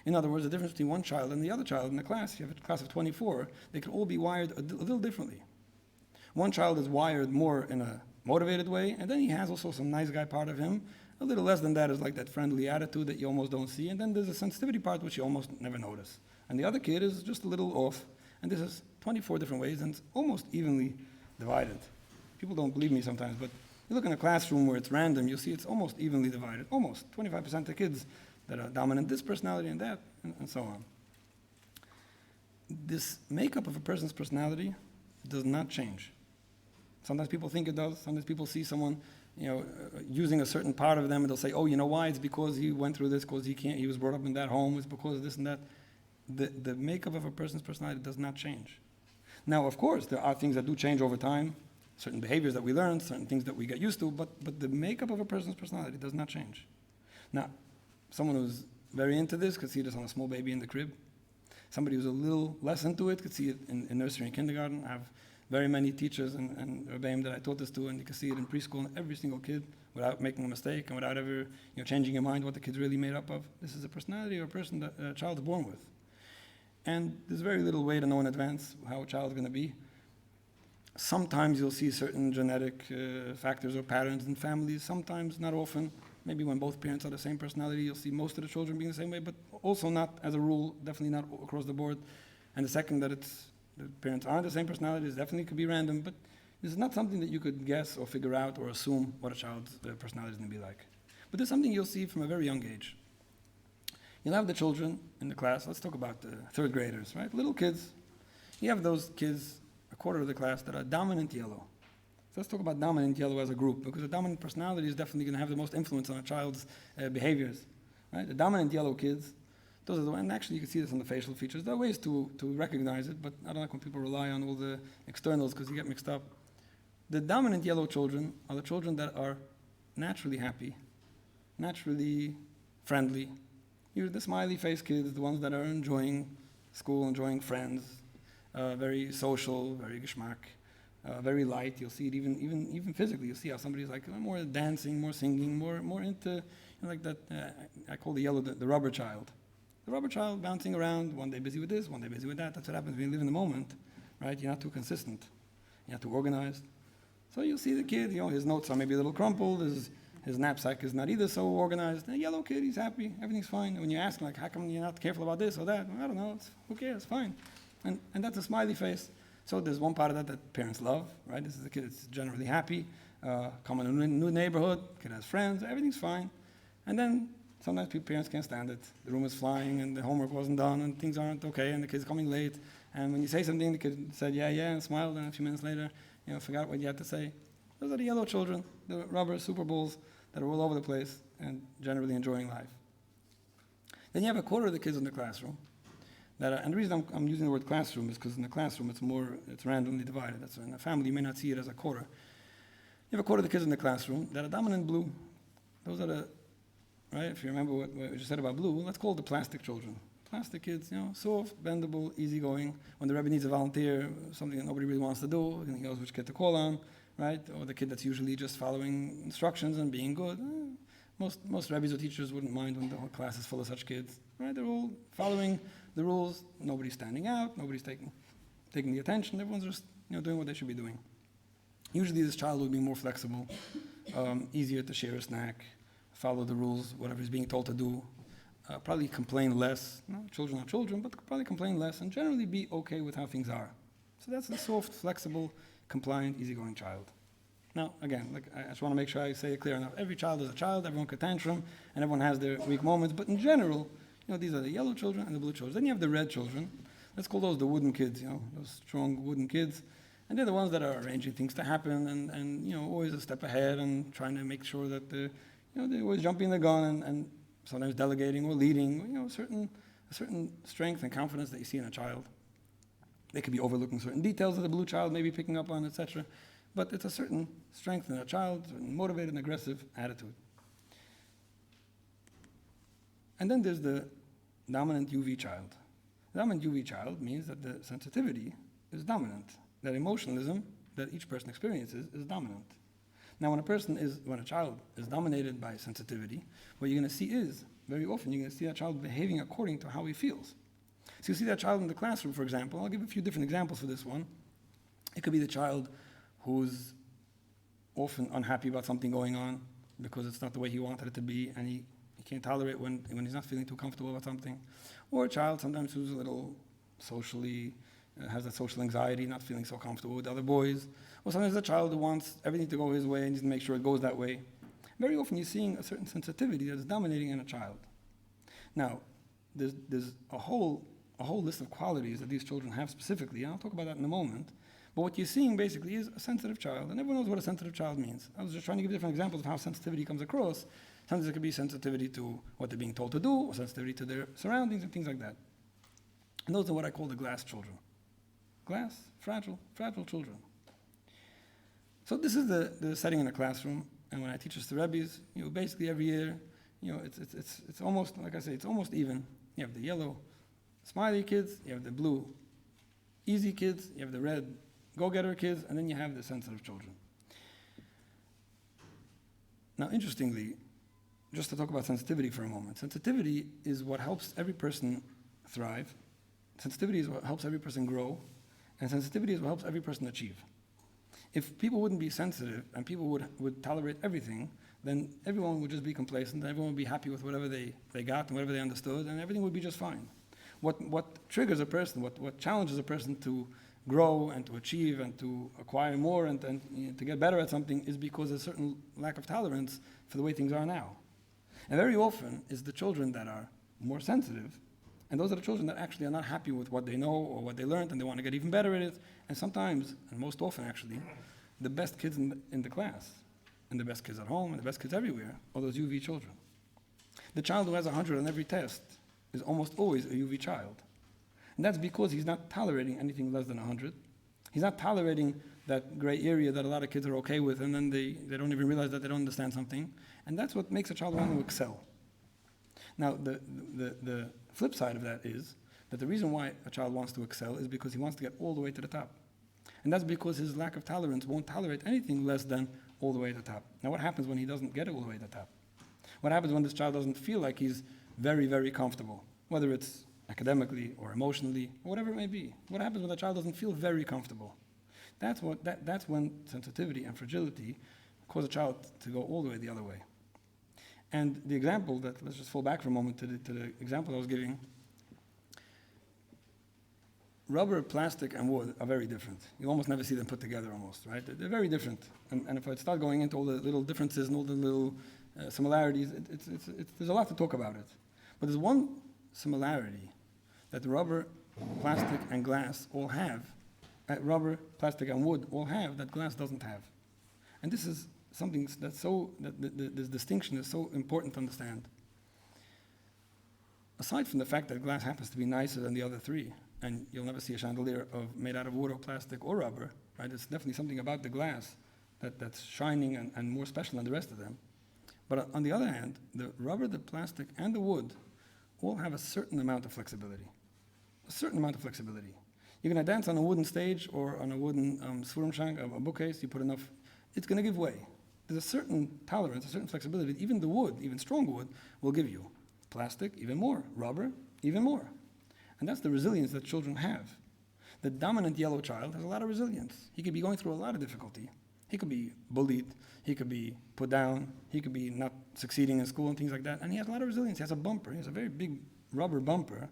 S1: In other words, the difference between one child and the other child in the class, if you have a class of 24, they can all be wired a little differently. One child is wired more in a motivated way, and then he has also some nice guy part of him. A little less than that is like that friendly attitude that you almost don't see, and then there's a sensitivity part which you almost never notice. And the other kid is just a little off, and this is 24 different ways, and it's almost evenly divided. People don't believe me sometimes, but you look in a classroom where it's random, you'll see it's almost evenly divided. Almost 25% of kids that are dominant this personality and that, and so on. This makeup of a person's personality does not change. Sometimes people think it does. Sometimes people see someone, using a certain part of them, and they'll say, "Oh, you know why? It's because he went through this, because he was brought up in that home. It's because of this and that." The makeup of a person's personality does not change. Now, of course, there are things that do change over time. Certain behaviors that we learn, certain things that we get used to, but the makeup of a person's personality does not change. Now, someone who's very into this could see this on a small baby in the crib. Somebody who's a little less into it could see it in nursery and kindergarten. I have very many teachers and Rebbeim that I taught this to, and you can see it in preschool in every single kid without making a mistake and without ever changing your mind what the kid's really made up of. This is a personality or a person that a child is born with. And there's very little way to know in advance how a child is going to be. Sometimes you'll see certain genetic factors or patterns in families, sometimes, not often. Maybe when both parents are the same personality, you'll see most of the children being the same way, but also not as a rule, definitely not across the board. And the second that the parents aren't the same personality, it definitely could be random, but this is not something that you could guess or figure out or assume what a child's personality is going to be like. But there's something you'll see from a very young age. You'll have the children in the class, let's talk about the third graders, right? Little kids. You have those kids, a quarter of the class, that are dominant yellow. So let's talk about dominant yellow as a group, because a dominant personality is definitely going to have the most influence on a child's behaviors, right? The dominant yellow kids, those are the ones, and actually you can see this on the facial features. There are ways to recognize it, but I don't like when people rely on all the externals because you get mixed up. The dominant yellow children are the children that are naturally happy, naturally friendly. You're the smiley face kids, the ones that are enjoying school, enjoying friends, very social, very geschmack, very light. You'll see it even physically. You'll see how somebody's like more dancing, more singing, more into like that. I call the yellow the rubber child. The rubber child bouncing around, one day busy with this, one day busy with that. That's what happens when you live in the moment, right? You're not too consistent. You're not too organized. So you'll see the kid, his notes are maybe a little crumpled, his knapsack is not either so organized. The yellow kid, he's happy, everything's fine. And when you ask him, like, how come you're not careful about this or that? I don't know, who cares, fine. And that's a smiley face. So there's one part of that parents love, right? This is a kid that's generally happy, come in a new neighborhood, kid has friends, everything's fine. And then sometimes parents can't stand it. The room is flying and the homework wasn't done and things aren't okay and the kid's coming late. And when you say something, the kid said, yeah, and smiled, and a few minutes later, forgot what you had to say. Those are the yellow children, the rubber Super Bowls that are all over the place and generally enjoying life. Then you have a quarter of the kids in the classroom and the reason I'm using the word classroom is because in the classroom it's randomly divided. That's in a family you may not see it as a quarter. You have a quarter of the kids in the classroom that are dominant blue. Those are right? If you remember what you said about blue, let's call it the plastic children. Plastic kids, soft, bendable, easygoing. When the Rebbe needs a volunteer, something that nobody really wants to do, he knows which kid to call on, right? Or the kid that's usually just following instructions and being good. Most Rebbes or teachers wouldn't mind when the whole class is full of such kids, right? They're all following the rules. Nobody's standing out. Nobody's taking the attention. Everyone's just doing what they should be doing. Usually this child would be more flexible, easier to share a snack, follow the rules, whatever he's being told to do. Probably complain less. Children are children, but probably complain less and generally be okay with how things are. So that's the soft, flexible, compliant, easygoing child. Now, again, I just want to make sure I say it clear enough. Every child is a child, everyone could tantrum, and everyone has their weak moments, but in general, these are the yellow children and the blue children. Then you have the red children. Let's call those the wooden kids, those strong wooden kids. And they're the ones that are arranging things to happen and always a step ahead and trying to make sure that they're always jumping the gun and sometimes delegating or leading, a certain strength and confidence that you see in a child. They could be overlooking certain details that the blue child may be picking up on, etc. But it's a certain strength in a child, a motivated and aggressive attitude. And then there's the dominant UV child. The dominant UV child means that the sensitivity is dominant, that emotionalism that each person experiences is dominant. Now, when a child is dominated by sensitivity, what you're going to see is, very often, you're going to see that child behaving according to how he feels. So you see that child in the classroom, for example. I'll give a few different examples for this one. It could be the child who's often unhappy about something going on because it's not the way he wanted it to be, and he can't tolerate when he's not feeling too comfortable about something. Or a child sometimes who's a little socially, has that social anxiety, not feeling so comfortable with other boys. Or sometimes a child who wants everything to go his way and needs to make sure it goes that way. Very often you're seeing a certain sensitivity that is dominating in a child. Now, there's a whole list of qualities that these children have specifically, and I'll talk about that in a moment. But what you're seeing basically is a sensitive child, and everyone knows what a sensitive child means. I was just trying to give different examples of how sensitivity comes across. Sometimes it could be sensitivity to what they're being told to do, or sensitivity to their surroundings and things like that. And those are what I call the glass children. Glass, fragile children. So this is the setting in the classroom, and when I teach this to Rebbes, basically every year, it's almost, like I say, it's almost even. You have the yellow smiley kids, you have the blue easy kids, you have the red go-getter kids, and then you have the sensitive children. Now, interestingly, just to talk about sensitivity for a moment, sensitivity is what helps every person thrive. Sensitivity is what helps every person grow, and sensitivity is what helps every person achieve. If people wouldn't be sensitive and people would tolerate everything, then everyone would just be complacent, and everyone would be happy with whatever they got and whatever they understood, and everything would be just fine. What triggers a person, what challenges a person to grow and to achieve and to acquire more and to get better at something is because there's a certain lack of tolerance for the way things are now. And very often is the children that are more sensitive, and those are the children that actually are not happy with what they know or what they learned, and they want to get even better at it. And sometimes, and most often actually, the best kids in the class, and the best kids at home, and the best kids everywhere, are those UV children. The child who has 100 on every test is almost always a UV child. And that's because he's not tolerating anything less than 100. He's not tolerating that gray area that a lot of kids are okay with, and then they don't even realize that they don't understand something. And that's what makes a child want to excel. Now, the flip side of that is that the reason why a child wants to excel is because he wants to get all the way to the top. And that's because his lack of tolerance won't tolerate anything less than all the way to the top. Now, what happens when he doesn't get all the way to the top? What happens when this child doesn't feel like he's very, very comfortable, whether it's academically or emotionally, or whatever it may be? What happens when the child doesn't feel very comfortable? That's when sensitivity and fragility cause a child to go all the way the other way. And the example let's just fall back for a moment to the example I was giving. Rubber, plastic, and wood are very different. You almost never see them put together almost, right? They're very different. And if I start going into all the little differences and all the little similarities, there's a lot to talk about it. But there's one similarity that rubber, plastic, and glass all have, rubber, plastic, and wood all have, that glass doesn't have. And this is something that's this distinction is so important to understand. Aside from the fact that glass happens to be nicer than the other three, and you'll never see a chandelier made out of wood or plastic or rubber, right? It's definitely something about the glass that's shining and more special than the rest of them. But on the other hand, the rubber, the plastic, and the wood all have a certain amount of flexibility. A certain amount of flexibility. You're going to dance on a wooden stage or on a wooden sfurum a bookcase, you put enough, it's going to give way. There's a certain tolerance, a certain flexibility. Even the wood, even strong wood, will give you. Plastic, even more. Rubber, even more. And that's the resilience that children have. The dominant yellow child has a lot of resilience. He could be going through a lot of difficulty. He could be bullied. He could be put down. He could be not succeeding in school and things like that. And he has a lot of resilience. He has a bumper. He has a very big rubber bumper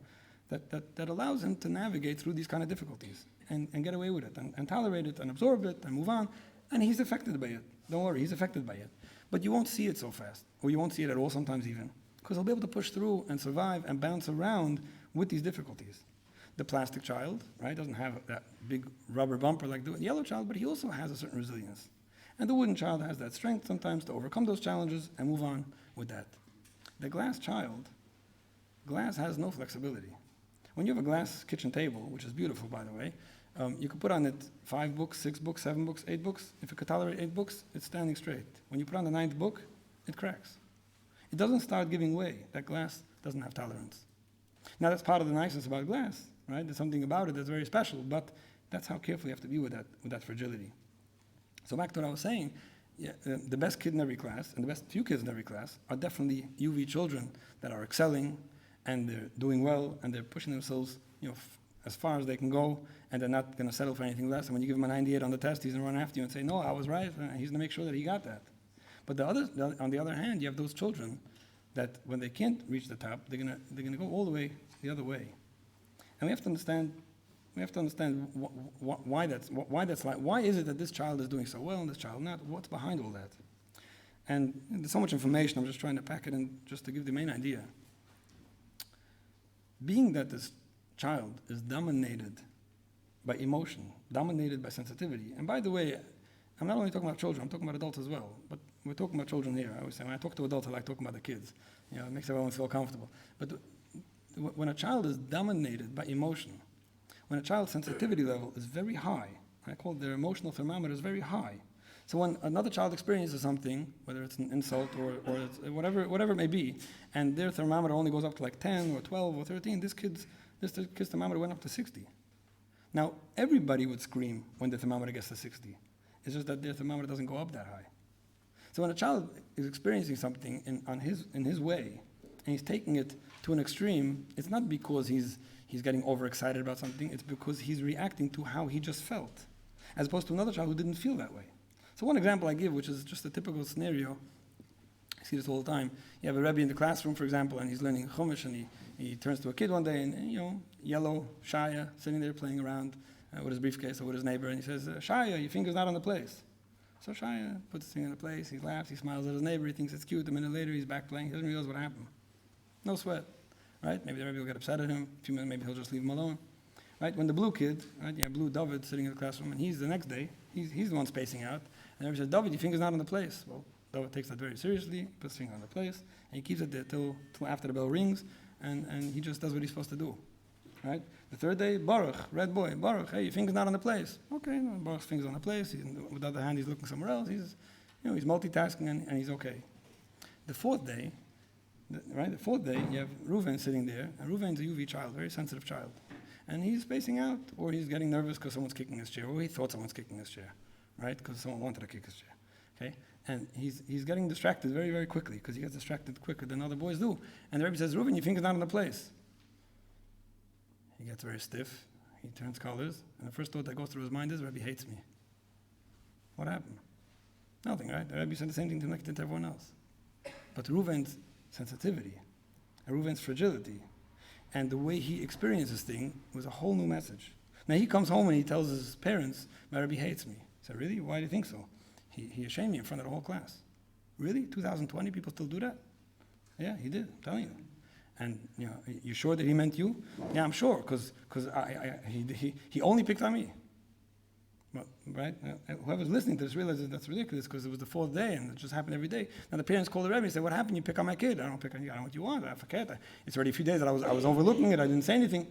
S1: that allows him to navigate through these kind of difficulties and get away with it and tolerate it and absorb it and move on. And he's affected by it. Don't worry, he's affected by it. But you won't see it so fast, or you won't see it at all sometimes even, because he'll be able to push through and survive and bounce around with these difficulties. The plastic child, right, doesn't have that big rubber bumper like the yellow child, but he also has a certain resilience. And the wooden child has that strength sometimes to overcome those challenges and move on with that. The glass child, glass has no flexibility. When you have a glass kitchen table, which is beautiful, by the way, you could put on it 5 books, 6 books, 7 books, 8 books. If it could tolerate 8 books, it's standing straight. When you put on the 9th book, it cracks. It doesn't start giving way. That glass doesn't have tolerance. Now, that's part of the niceness about glass, right? There's something about it that's very special, but that's how careful you have to be with that fragility. So back to what I was saying, the best kid in every class and the best few kids in every class are definitely UV children that are excelling and they're doing well and they're pushing themselves, as far as they can go, and they're not going to settle for anything less. And when you give him a 98 on the test, he's going to run after you and say, no, I was right, and he's going to make sure that he got that. But on the other hand, you have those children that when they can't reach the top, they're going to go all the way the other way. And we have to understand why that's like. Why is it that this child is doing so well and this child not? What's behind all that? And there's so much information, I'm just trying to pack it in just to give the main idea. Being that this child is dominated by emotion, dominated by sensitivity. And by the way, I'm not only talking about children, I'm talking about adults as well. But we're talking about children here. I always say, when I talk to adults, I like talking about the kids. It makes everyone feel comfortable. But when a child is dominated by emotion, when a child's sensitivity level is very high, I call it their emotional thermometer is very high. So when another child experiences something, whether it's an insult or it's whatever it may be, and their thermometer only goes up to like 10 or 12 or 13, this kid's this kid's thermometer went up to 60. Now, everybody would scream when the thermometer gets to 60. It's just that their thermometer doesn't go up that high. So when a child is experiencing something in his way, and he's taking it to an extreme, it's not because he's getting overexcited about something, it's because he's reacting to how he just felt, as opposed to another child who didn't feel that way. So one example I give, which is just a typical scenario, I see this all the time. You have a Rebbe in the classroom, for example, and he's learning Chumash, and he turns to a kid one day, and yellow, Shaya, sitting there playing around with his briefcase or with his neighbor, and he says, Shaya, your finger's not on the place. So Shaya puts his finger in the place, he laughs, he smiles at his neighbor, he thinks it's cute. A minute later, he's back playing, he doesn't realize what happened. No sweat, right? Maybe the Rebbe will get upset at him, a few minutes, maybe he'll just leave him alone. Right? When the blue kid, right, you have blue David sitting in the classroom, and he's the next day, he's the one spacing out, and the Rebbe says, David, your finger's not on the place. Well, David takes that very seriously, puts his finger on the place, and he keeps it there till after the bell rings, and he just does what he's supposed to do. Right? The third day, Baruch, red boy, Baruch, hey, your finger's not on the place. Okay, no, Baruch's finger's on the place, with the other hand he's looking somewhere else, he's multitasking and he's okay. The fourth day, you have Reuven sitting there, and Reuven's a UV child, very sensitive child. And he's spacing out, or he's getting nervous because someone's kicking his chair, or he thought someone's kicking his chair, right? Because someone wanted to kick his chair, okay? And he's getting distracted very, very quickly, because he gets distracted quicker than other boys do. And the Rebbe says, Reuven, your finger's not in the place. He gets very stiff, he turns colors, and the first thought that goes through his mind is, Rebbe hates me. What happened? Nothing, right? The Rebbe said the same thing to everyone else. But Reuven's sensitivity, and Reuven's fragility, and the way he experiences things was a whole new message. Now he comes home and he tells his parents, my Rebbe hates me. I said, really? Why do you think so? He ashamed me in front of the whole class. Really? 2020, people still do that? Yeah, he did, I'm telling you. And you sure that he meant you? Yeah, I'm sure, because he only picked on me. Well, right? Whoever's listening to this realizes that's ridiculous, because it was the fourth day and it just happened every day. Now the parents call the Rebbe and say, what happened? You pick on my kid. I don't pick on you. I don't know what you want. I forget. It's already a few days that I was overlooking it. I didn't say anything.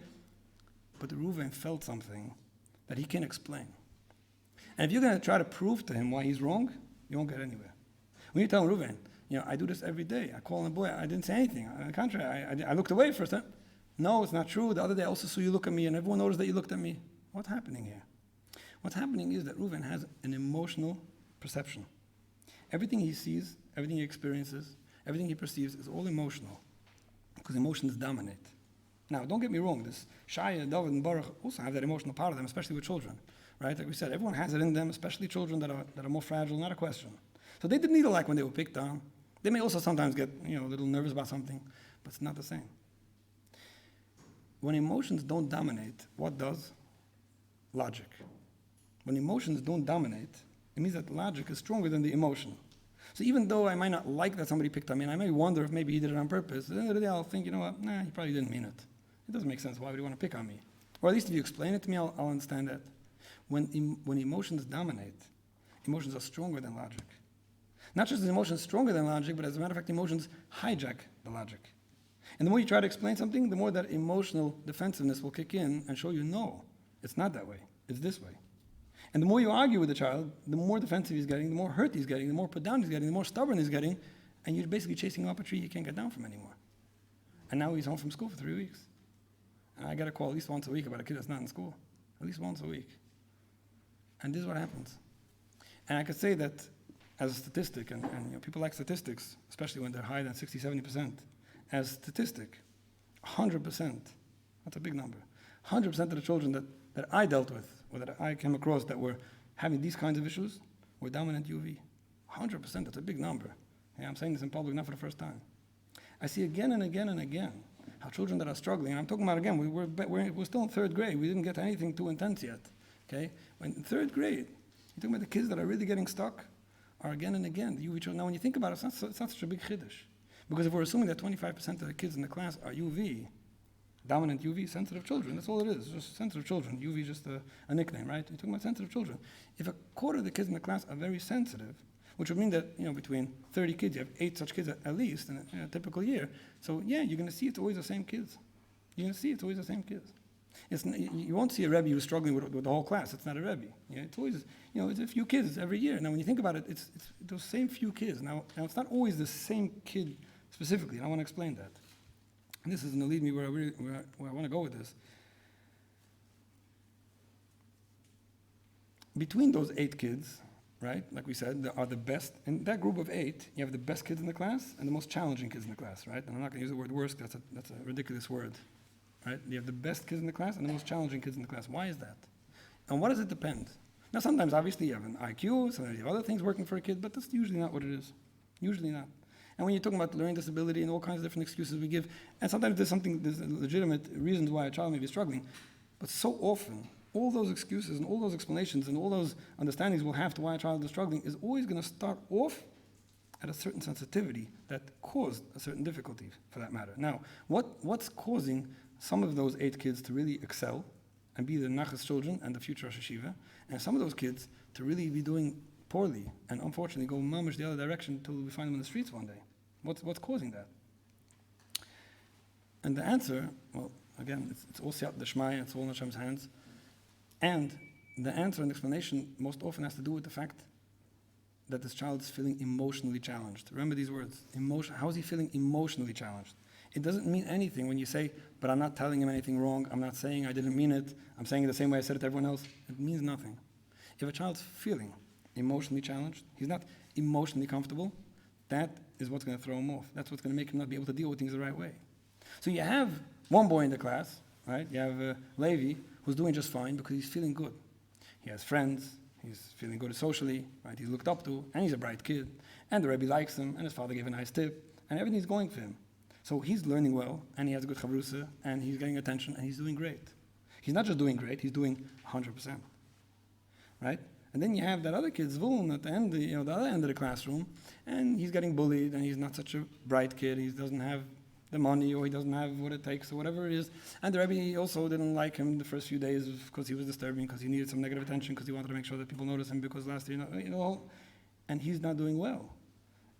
S1: But the Reuven felt something that he can't explain. And if you're going to try to prove to him why he's wrong, you won't get anywhere. When you tell Reuven, I do this every day. I call him, boy, I didn't say anything. On the contrary, I looked away for a second. No, it's not true. The other day I also saw you look at me, and everyone noticed that you looked at me. What's happening here? What's happening is that Reuven has an emotional perception. Everything he sees, everything he experiences, everything he perceives is all emotional, because emotions dominate. Now, don't get me wrong. This Shaya, David, and Baruch also have that emotional part of them, especially with children. Right? Like we said, everyone has it in them, especially children that are more fragile, not a question. So they didn't either like when they were picked on. They may also sometimes get a little nervous about something, but it's not the same. When emotions don't dominate, what does? Logic. When emotions don't dominate, it means that logic is stronger than the emotion. So even though I might not like that somebody picked on me, and I may wonder if maybe he did it on purpose, at the end of the day I'll think, he probably didn't mean it. It doesn't make sense. Why would he want to pick on me? Or at least if you explain it to me, I'll understand that. When emotions dominate, emotions are stronger than logic. Not just the emotions stronger than logic, but as a matter of fact, emotions hijack the logic. And the more you try to explain something, the more that emotional defensiveness will kick in and show you, no, it's not that way, it's this way. And the more you argue with the child, the more defensive he's getting, the more hurt he's getting, the more put down he's getting, the more stubborn he's getting, and you're basically chasing him up a tree he can't get down from anymore. And now he's home from school for 3 weeks. And I get a call at least once a week about a kid that's not in school. At least once a week. And this is what happens. And I could say that as a statistic, and people like statistics, especially when they're higher than 60, 70%, as statistic, 100%, that's a big number, 100% of the children that I dealt with, or that I came across that were having these kinds of issues, were dominant UV. 100%, that's a big number. Yeah, I'm saying this in public, not for the first time. I see again and again and again how children that are struggling, and I'm talking about again, we're still in third grade, we didn't get anything too intense yet. Okay? When in third grade, you're talking about the kids that are really getting stuck, are again and again the UV children. Now, when you think about it, it's not such a big chiddush. Because if we're assuming that 25% of the kids in the class are UV, dominant UV, sensitive children, that's all it is. It's just sensitive children. UV is just a nickname, right? You're talking about sensitive children. If a quarter of the kids in the class are very sensitive, which would mean that, between 30 kids, you have 8 such kids at least in a typical year. So, yeah, you're going to see it's always the same kids. You're going to see it's always the same kids. You won't see a Rebbe who's struggling with the whole class. It's not a Rebbe. It's always, it's a few kids every year. Now, when you think about it, it's those same few kids. Now it's not always the same kid specifically, and I want to explain that. And this is going to lead me where I want to go with this. Between those 8 kids, right, like we said, there are the best, in that group of 8, you have the best kids in the class and the most challenging kids in the class, right? And I'm not going to use the word worst, that's a ridiculous word, right? You have the best kids in the class and the most challenging kids in the class. Why is that? And what does it depend? Now, sometimes, obviously, you have an IQ, sometimes you have other things working for a kid, but that's usually not what it is. Usually not. And when you're talking about learning disability and all kinds of different excuses we give, and sometimes there's legitimate reasons why a child may be struggling, but so often, all those excuses and all those explanations and all those understandings we'll have to why a child is struggling is always going to start off at a certain sensitivity that caused a certain difficulty, for that matter. Now, what's causing some of those 8 kids to really excel and be the Nachas children and the future Rosh Hashiva, and some of those kids to really be doing poorly and unfortunately go mamish the other direction until we find them in the streets one day? What's causing that? And the answer, well, again, it's all Siyat Deshmai, it's all in Hashem's hands. And the answer and explanation most often has to do with the fact that this child is feeling emotionally challenged. Remember these words, how is he feeling emotionally challenged? It doesn't mean anything when you say, but I'm not telling him anything wrong, I'm not saying I didn't mean it, I'm saying it the same way I said it to everyone else. It means nothing. If a child's feeling emotionally challenged, he's not emotionally comfortable, that is what's going to throw him off. That's what's going to make him not be able to deal with things the right way. So you have one boy in the class, right? You have Levi, who's doing just fine because he's feeling good. He has friends, he's feeling good socially, right? He's looked up to, and he's a bright kid, and the Rebbe likes him, and his father gave a nice tip, and everything's going for him. So he's learning well, and he has a good chavrusa, and he's getting attention, and he's doing great. He's not just doing great, he's doing 100%, right? And then you have that other kid, Zvulun, at the end, the other end of the classroom, and he's getting bullied, and he's not such a bright kid, he doesn't have the money, or he doesn't have what it takes, or whatever it is. And the Rebbe also didn't like him the first few days because he was disturbing, because he needed some negative attention, because he wanted to make sure that people notice him, because last year, and he's not doing well.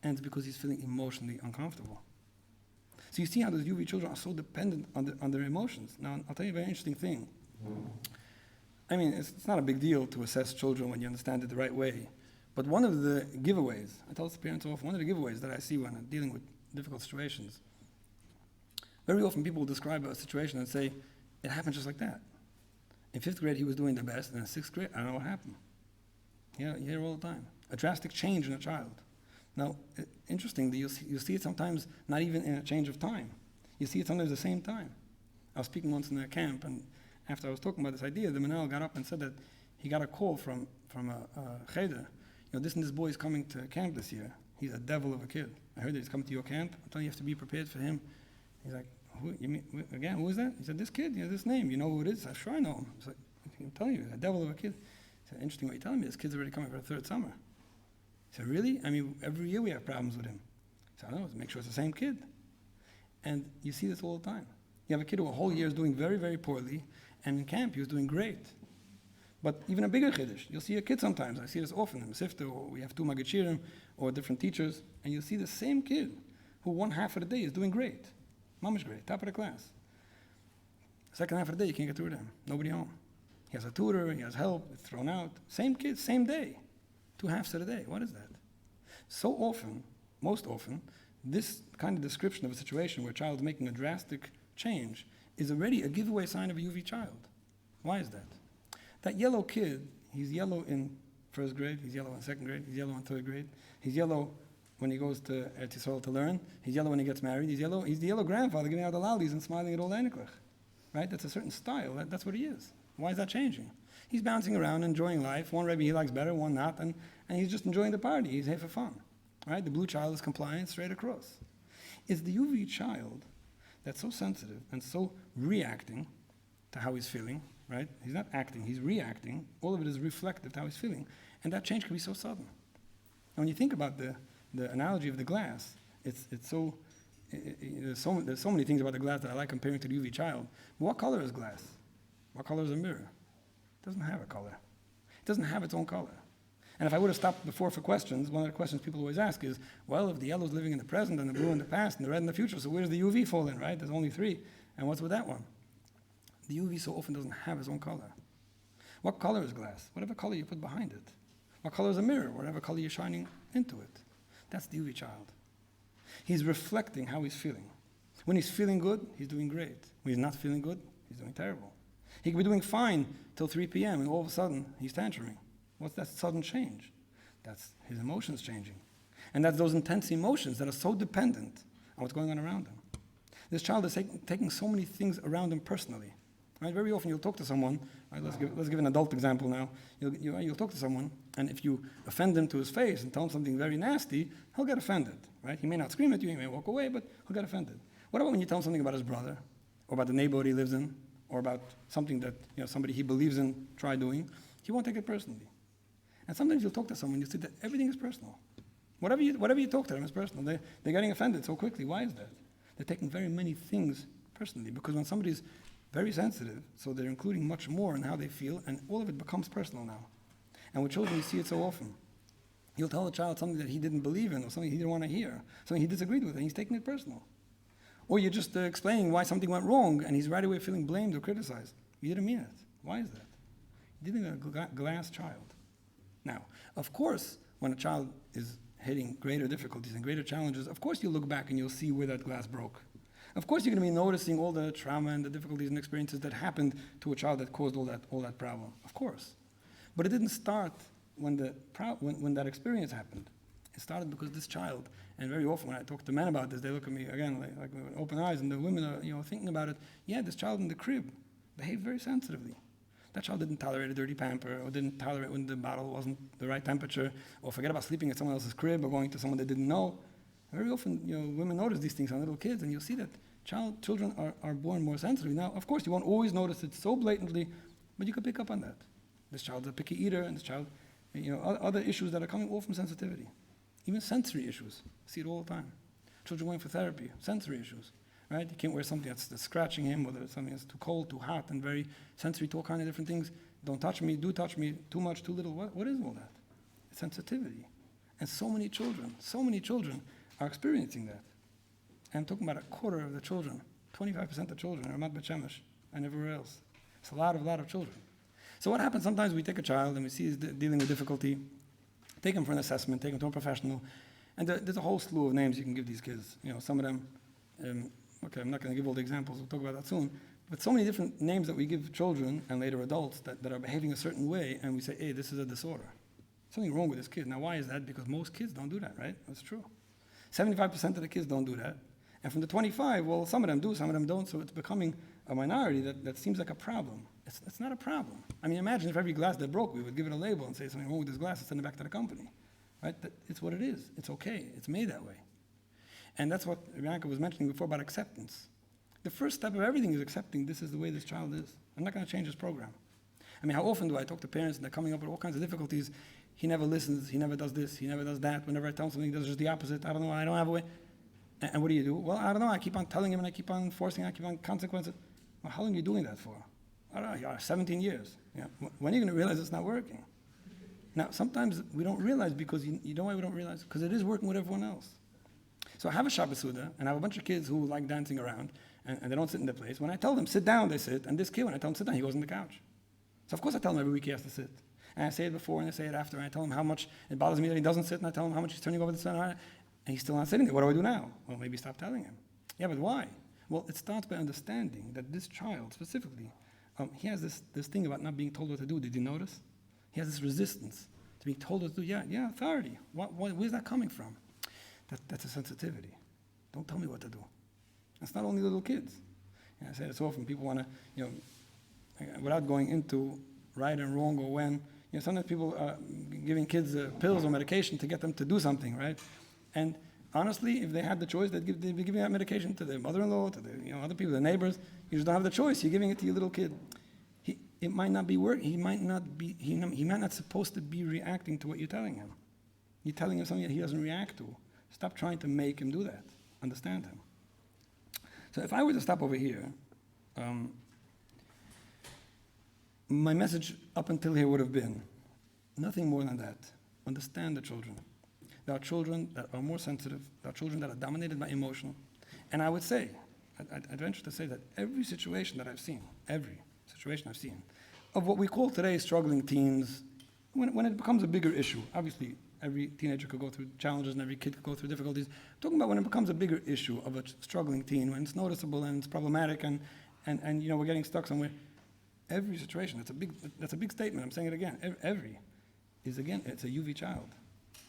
S1: And it's because he's feeling emotionally uncomfortable. So you see how those UV children are so dependent on their emotions. Now, I'll tell you a very interesting thing. I mean, it's not a big deal to assess children when you understand it the right way. But one of the giveaways, I tell the parents often, one of the giveaways that I see when I'm dealing with difficult situations, very often people will describe a situation and say, it happened just like that. In 5th grade, he was doing the best, and in 6th grade, I don't know what happened. You hear all the time. A drastic change in a child. Now, interestingly, you'll see it sometimes not even in a change of time. You see it sometimes at the same time. I was speaking once in a camp, and after I was talking about this idea, the Manel got up and said that he got a call from a cheder. This and this boy is coming to camp this year. He's a devil of a kid. I heard that he's coming to your camp. I'm telling you, you have to be prepared for him. He's like, who is that? He said, this kid, this name, you know who it is? I said, sure I know him. He's like, I'm telling you, a devil of a kid. He said, interesting what you're telling me, this kid's already coming for the 3rd summer. He said, really? I mean, every year we have problems with him. He said, I don't know, make sure it's the same kid. And you see this all the time. You have a kid who a whole year is doing very, very poorly, and in camp he was doing great. But even a bigger chiddush, you'll see a kid sometimes, I see this often in Sifta, or we have 2 Maggid or different teachers, and you'll see the same kid who one half of the day is doing great. Mama's great, top of the class. Second half of the day, you can't get through to him. Nobody home. He has a tutor, he has help, it's thrown out. Same kid, same day. 2 halves of the day. What is that? So often, most often, this kind of description of a situation where a child is making a drastic change is already a giveaway sign of a UV child. Why is that? That yellow kid, he's yellow in 1st grade, he's yellow in 2nd grade, he's yellow in 3rd grade, he's yellow when he goes to Eretz Yisrael to learn, he's yellow when he gets married, he's the yellow grandfather giving out the lollies and smiling at all the Eniklach. Right? That's a certain style, that's what he is. Why is that changing? He's bouncing around, enjoying life. One Rebbe he likes better, one not, and he's just enjoying the party. He's here for fun. Right? The blue child is compliant straight across. It's the UV child that's so sensitive and so reacting to how he's feeling, right? He's not acting, he's reacting. All of it is reflective to how he's feeling. And that change can be so sudden. And when you think about the analogy of the glass, there's so many things about the glass that I like comparing to the UV child. But what color is glass? What color is a mirror? It doesn't have a color. It doesn't have its own color. And if I would have stopped before for questions, one of the questions people always ask is, well, if the yellow's living in the present and the blue in the past and the red in the future, so where does the UV fall in, right? There's only 3. And what's with that one? The UV so often doesn't have its own color. What color is glass? Whatever color you put behind it. What color is a mirror? Whatever color you're shining into it. That's the UV child. He's reflecting how he's feeling. When he's feeling good, he's doing great. When he's not feeling good, he's doing terrible. He could be doing fine till 3 p.m. and all of a sudden he's tantruming. What's that sudden change? That's his emotions changing. And that's those intense emotions that are so dependent on what's going on around him. This child is taking so many things around him personally. Right? Very often you'll talk to someone, right, let's give an adult example now. You'll talk to someone, and if you offend him to his face and tell him something very nasty, he'll get offended. Right? He may not scream at you, he may walk away, but he'll get offended. What about when you tell him something about his brother, or about the neighborhood he lives in, or about something that somebody he believes in tried doing? He won't take it personally. And sometimes you'll talk to someone, you see that everything is personal. Whatever you talk to them is personal. They're getting offended so quickly. Why is that? They're taking very many things personally, because when somebody's very sensitive, so they're including much more in how they feel, and all of it becomes personal now. And with children, you see it so often. You'll tell a child something that he didn't believe in, or something he didn't want to hear, something he disagreed with, and he's taking it personal. Or you're just explaining why something went wrong, and he's right away feeling blamed or criticized. You didn't mean it. Why is that? You didn't mean a glass child. Now, of course, when a child is hitting greater difficulties and greater challenges, of course you'll look back and you'll see where that glass broke. Of course you're going to be noticing all the trauma and the difficulties and experiences that happened to a child that caused all that problem. Of course. But it didn't start when that experience happened. It started because this child, and very often when I talk to men about this, they look at me again like with open eyes, and the women are thinking about it. Yeah, this child in the crib behaved very sensitively. That child didn't tolerate a dirty pamper, or didn't tolerate when the bottle wasn't the right temperature, or forget about sleeping at someone else's crib, or going to someone they didn't know. Very often, women notice these things on little kids, and you'll see that children are born more sensitive. Now, of course, you won't always notice it so blatantly, but you can pick up on that. This child's a picky eater, and this child, other issues that are coming all from sensitivity. Even sensory issues. I see it all the time. Children going for therapy, sensory issues. Right? You can't wear something that's scratching him, or something that's too cold, too hot, and very sensory to all kinds of different things. Don't touch me, do touch me, too much, too little. What is all that? It's sensitivity. And so many children are experiencing that. And I'm talking about a quarter of the children, 25% of children are Mat Bet Shemesh and everywhere else. It's a lot of children. So what happens, sometimes we take a child and we see he's dealing with difficulty, take him for an assessment, take him to a professional, and there's a whole slew of names you can give these kids. Some of them, okay, I'm not going to give all the examples, we'll talk about that soon, but so many different names that we give children and later adults that are behaving a certain way, and we say, hey, this is a disorder. Something wrong with this kid. Now, why is that? Because most kids don't do that, right? That's true. 75% of the kids don't do that. And from the 25, well, some of them do, some of them don't, so it's becoming a minority that seems like a problem. It's not a problem. I mean, imagine if every glass that broke, we would give it a label and say something wrong with this glass and send it back to the company. Right? It's what it is. It's okay. It's made that way. And that's what Bianca was mentioning before about acceptance. The first step of everything is accepting this is the way this child is. I'm not going to change this program. I mean, how often do I talk to parents and they're coming up with all kinds of difficulties? He never listens, he never does this, he never does that. Whenever I tell him something, he does just the opposite. I don't know, I don't have a way. And what do? Well, I don't know, I keep on telling him and I keep on forcing, I keep on consequences. Well, how long are you doing that for? I don't know, 17 years. Yeah. When are you going to realize it's not working? Now, sometimes we don't realize because, you know why we don't realize? Because it is working with everyone else. So I have a Shabbat Suda, and I have a bunch of kids who like dancing around, and they don't sit in their place. When I tell them, sit down, they sit. And this kid, when I tell him, sit down, he goes on the couch. So of course I tell him every week he has to sit. And I say it before, and I say it after, and I tell him how much it bothers me that he doesn't sit, and I tell him how much he's turning over the sun, and he's still not sitting there. What do I do now? Well, maybe stop telling him. Yeah, but why? Well, it starts by understanding that this child, specifically, he has this thing about not being told what to do. Did you notice? He has this resistance to being told what to do. Yeah, authority. Where's that coming from? That's a sensitivity. Don't tell me what to do. It's not only little kids. I say it so often. People want to, without going into right and wrong or when, sometimes people are giving kids pills or medication to get them to do something, right? And honestly, if they had the choice, they'd be giving that medication to their mother-in-law, to their, other people, their neighbors. You just don't have the choice. You're giving it to your little kid. It might not be working. He might not supposed to be reacting to what you're telling him. You're telling him something that he doesn't react to. Stop trying to make him do that. Understand him. So if I were to stop over here, my message up until here would have been nothing more than that. Understand the children. There are children that are more sensitive. There are children that are dominated by emotion. And I would say, I'd venture to say that every situation that I've seen, of what we call today struggling teens, when it becomes a bigger issue, obviously every teenager could go through challenges and every kid could go through difficulties. I'm talking about when it becomes a bigger issue of a struggling teen, when it's noticeable and it's problematic and we're getting stuck somewhere. Every situation, that's a big statement, I'm saying it again. Every is, again, it's a UV child.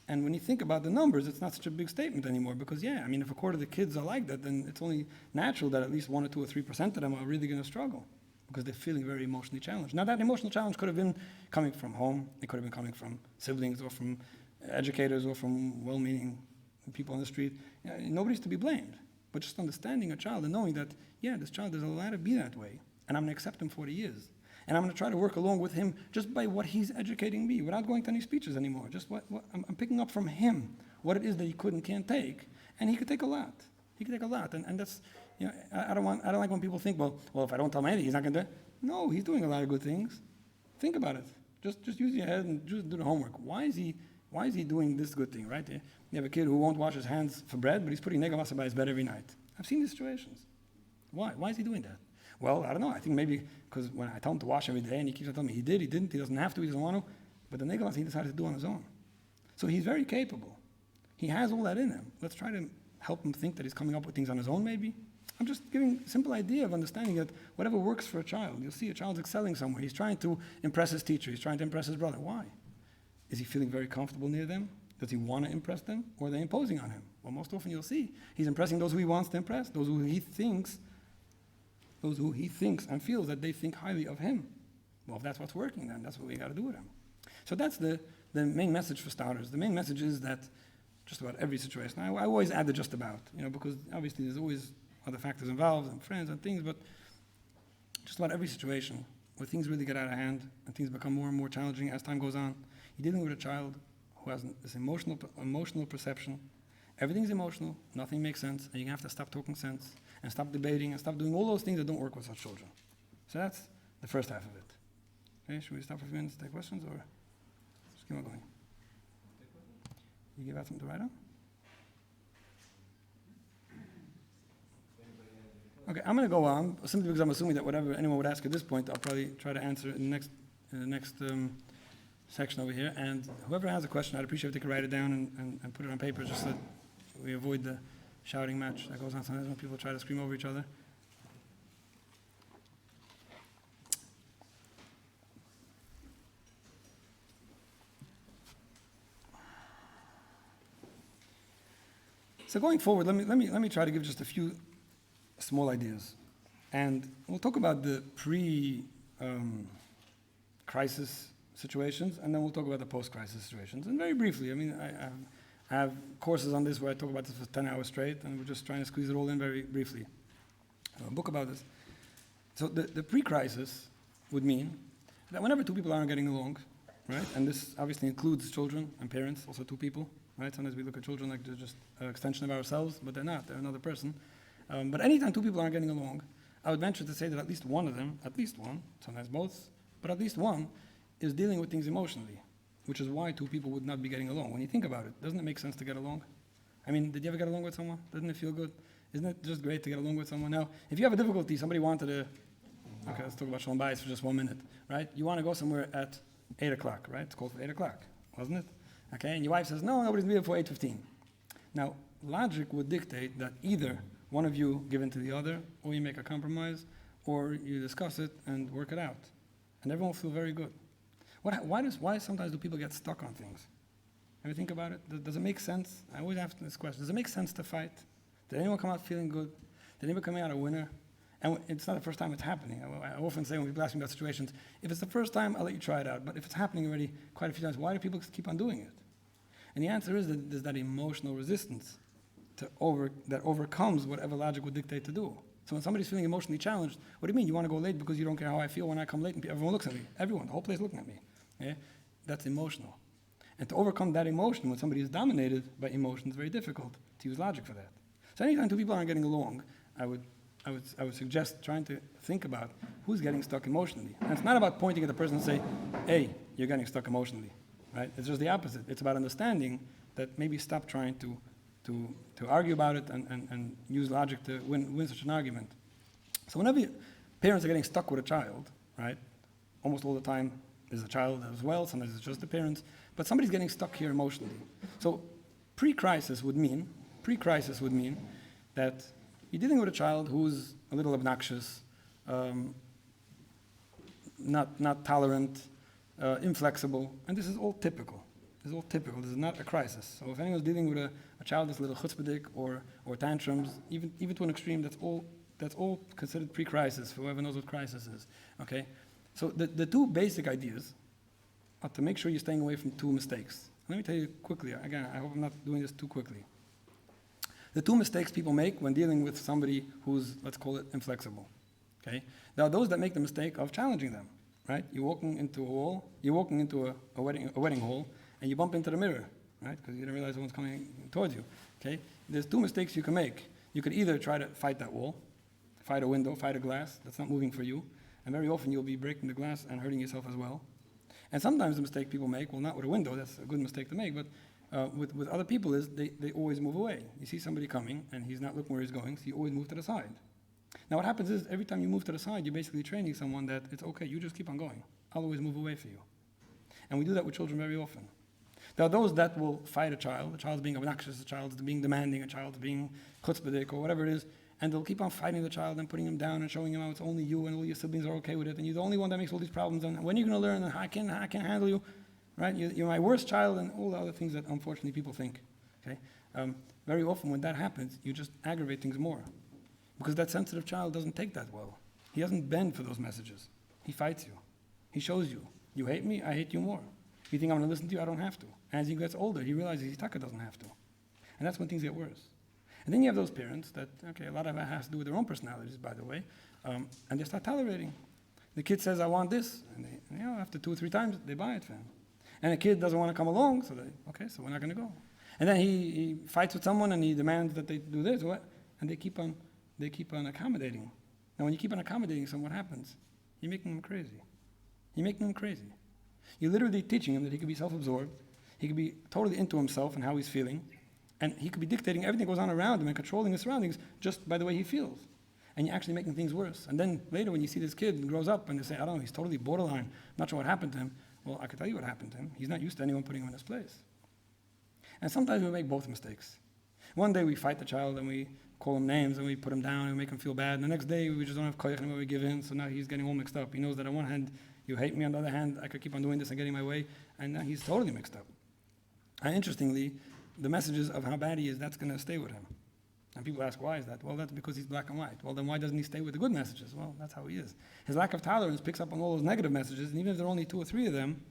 S1: And when you think about the numbers, it's not such a big statement anymore because, if a quarter of the kids are like that, then it's only natural that at least 1 or 2 or 3% of them are really going to struggle because they're feeling very emotionally challenged. Now, that emotional challenge could have been coming from home. It could have been coming from siblings or from educators or from well-meaning people on the street. Nobody's to be blamed. But just understanding a child and knowing that, this child is allowed to be that way, and I'm going to accept him for what he is. And I'm going to try to work along with him just by what he's educating me, without going to any speeches anymore. Just what I'm picking up from him, what it is that he could and can't take, and he could take a lot. He could take a lot, and that's, I don't like when people think, well, if I don't tell him anything, he's not going to. No, he's doing a lot of good things. Think about it. Just use your head and just do the homework. Why is he doing this good thing, right? You have a kid who won't wash his hands for bread, but he's putting negavasa by his bed every night. I've seen these situations. Why? Why is he doing that? Well, I don't know. I think maybe because when I tell him to wash every day and he keeps on telling me he did, he didn't, he doesn't have to, he doesn't want to, but the negavas he decided to do on his own. So he's very capable. He has all that in him. Let's try to help him think that he's coming up with things on his own maybe. I'm just giving a simple idea of understanding that whatever works for a child, you'll see a child's excelling somewhere. He's trying to impress his teacher. He's trying to impress his brother. Why? Is he feeling very comfortable near them? Does he want to impress them? Or are they imposing on him? Well, most often you'll see he's impressing those who he wants to impress, those who he thinks and feels that they think highly of him. Well, if that's what's working, then that's what we got to do with him. So that's the main message for starters. The main message is that just about every situation, I always add the just about, because obviously there's always other factors involved and friends and things, but just about every situation where things really get out of hand and things become more and more challenging as time goes on, you're dealing with a child who has this emotional perception. Everything's emotional, nothing makes sense, and you have to stop talking sense and stop debating and stop doing all those things that don't work with such children. So that's the first half of it. Okay, should we stop for a few minutes to take questions or just keep on going? You give out something to write on? Okay, I'm going to go on, simply because I'm assuming that whatever anyone would ask at this point, I'll probably try to answer in the next section over here. And whoever has a question, I'd appreciate if they could write it down and put it on paper just so that we avoid the shouting match that goes on sometimes when people try to scream over each other. So going forward, let me try to give just a few small ideas, and we'll talk about the pre-crisis situations, and then we'll talk about the post-crisis situations. And very briefly, I have courses on this where I talk about this for 10 hours straight, and we're just trying to squeeze it all in very briefly. A book about this. So the pre-crisis would mean that whenever two people aren't getting along, right, and this obviously includes children and parents, also two people, right? Sometimes we look at children like they're just an extension of ourselves, but they're not. They're another person. But anytime two people aren't getting along, I would venture to say that at least one of them, at least one, sometimes both, but at least one, is dealing with things emotionally, which is why two people would not be getting along. When you think about it, doesn't it make sense to get along? Did you ever get along with someone? Doesn't it feel good? Isn't it just great to get along with someone? Now, if you have a difficulty, somebody wanted to, okay, let's talk about Shalom Bayis for just 1 minute, right? You want to go somewhere at 8 o'clock, right? It's called for 8 o'clock, wasn't it? Okay, and your wife says, no, nobody's meeting for 8:15. Now, logic would dictate that either one of you give in to the other, or you make a compromise, or you discuss it and work it out. And everyone will feel very good. Why sometimes do people get stuck on things? Ever think about it? Does it make sense? I always ask this question. Does it make sense to fight? Did anyone come out feeling good? Did anyone come out a winner? And it's not the first time it's happening. I often say when people ask me about situations, if it's the first time, I'll let you try it out. But if it's happening already quite a few times, why do people keep on doing it? And the answer is that there's that emotional resistance that overcomes whatever logic would dictate to do. So when somebody's feeling emotionally challenged, what do you mean? You want to go late because you don't care how I feel when I come late and everyone looks at me. Everyone, the whole place looking at me. Yeah? That's emotional. And to overcome that emotion when somebody is dominated by emotion is very difficult to use logic for that. So anytime two people aren't getting along, I would suggest trying to think about who's getting stuck emotionally. And it's not about pointing at the person and say, hey, you're getting stuck emotionally. Right? It's just the opposite. It's about understanding that maybe stop trying to argue about it and use logic to win such an argument. So whenever parents are getting stuck with a child, right, almost all the time, there's a child as well, sometimes it's just the parents, but somebody's getting stuck here emotionally. So pre-crisis would mean that you're dealing with a child who's a little obnoxious, not tolerant, inflexible, and this is all typical. This is all typical. This is not a crisis. So if anyone's dealing with a child that's a little chutzpahdik or tantrums, even to an extreme, that's all considered pre-crisis for whoever knows what crisis is. Okay? So the two basic ideas are to make sure you're staying away from two mistakes. Let me tell you quickly. Again, I hope I'm not doing this too quickly. The two mistakes people make when dealing with somebody who's, let's call it, inflexible. Okay? There are those that make the mistake of challenging them. Right? You're walking into a wall. You're walking into a wedding hall, and you bump into the mirror, right? Because you don't realize someone's coming towards you. Okay? There's two mistakes you can make. You could either try to fight that wall, fight a window, fight a glass that's not moving for you, and very often you'll be breaking the glass and hurting yourself as well. And sometimes the mistake people make, well, not with a window, that's a good mistake to make, but with other people is they always move away. You see somebody coming, and he's not looking where he's going, so you always move to the side. Now what happens is, every time you move to the side, you're basically training someone that it's okay, you just keep on going. I'll always move away for you. And we do that with children very often. There are those that will fight a child's being obnoxious, a child's being demanding, a child's being chutzpahdik, or whatever it is, and they'll keep on fighting the child and putting him down and showing him how it's only you and all your siblings are okay with it, and you're the only one that makes all these problems, and when are you going to learn, and I can't handle you, right? You're my worst child, and all the other things that unfortunately people think, okay? Very often when that happens, you just aggravate things more, because that sensitive child doesn't take that well. He doesn't bend for those messages. He fights you. He shows you. You hate me, I hate you more. You think I'm going to listen to you, I don't have to. And as he gets older, he realizes his taka doesn't have to. And that's when things get worse. And then you have those parents that, okay, a lot of that has to do with their own personalities, by the way, and they start tolerating. The kid says, I want this, and after 2 or 3 times, they buy it for him. And the kid doesn't want to come along, so okay, so we're not going to go. And then he fights with someone, and he demands that they do this, and they keep on accommodating. Now, when you keep on accommodating someone, what happens? You're making them crazy. You're making them crazy. You're literally teaching him that he could be self-absorbed, he could be totally into himself and how he's feeling, and he could be dictating everything that goes on around him and controlling his surroundings just by the way he feels. And you're actually making things worse. And then later when you see this kid and grows up and they say, I don't know, he's totally borderline, I'm not sure what happened to him. Well, I can tell you what happened to him. He's not used to anyone putting him in his place. And sometimes we make both mistakes. One day we fight the child and we call him names and we put him down and we make him feel bad. And the next day we just don't have koyach anymore, we give in. So now he's getting all mixed up. He knows that on one hand, you hate me, on the other hand, I could keep on doing this and getting my way. And now he's totally mixed up. And interestingly, the messages of how bad he is, that's going to stay with him. And people ask, why is that? Well, that's because he's black and white. Well, then why doesn't he stay with the good messages? Well, that's how he is. His lack of tolerance picks up on all those negative messages, and even if there are only 2 or 3 of them,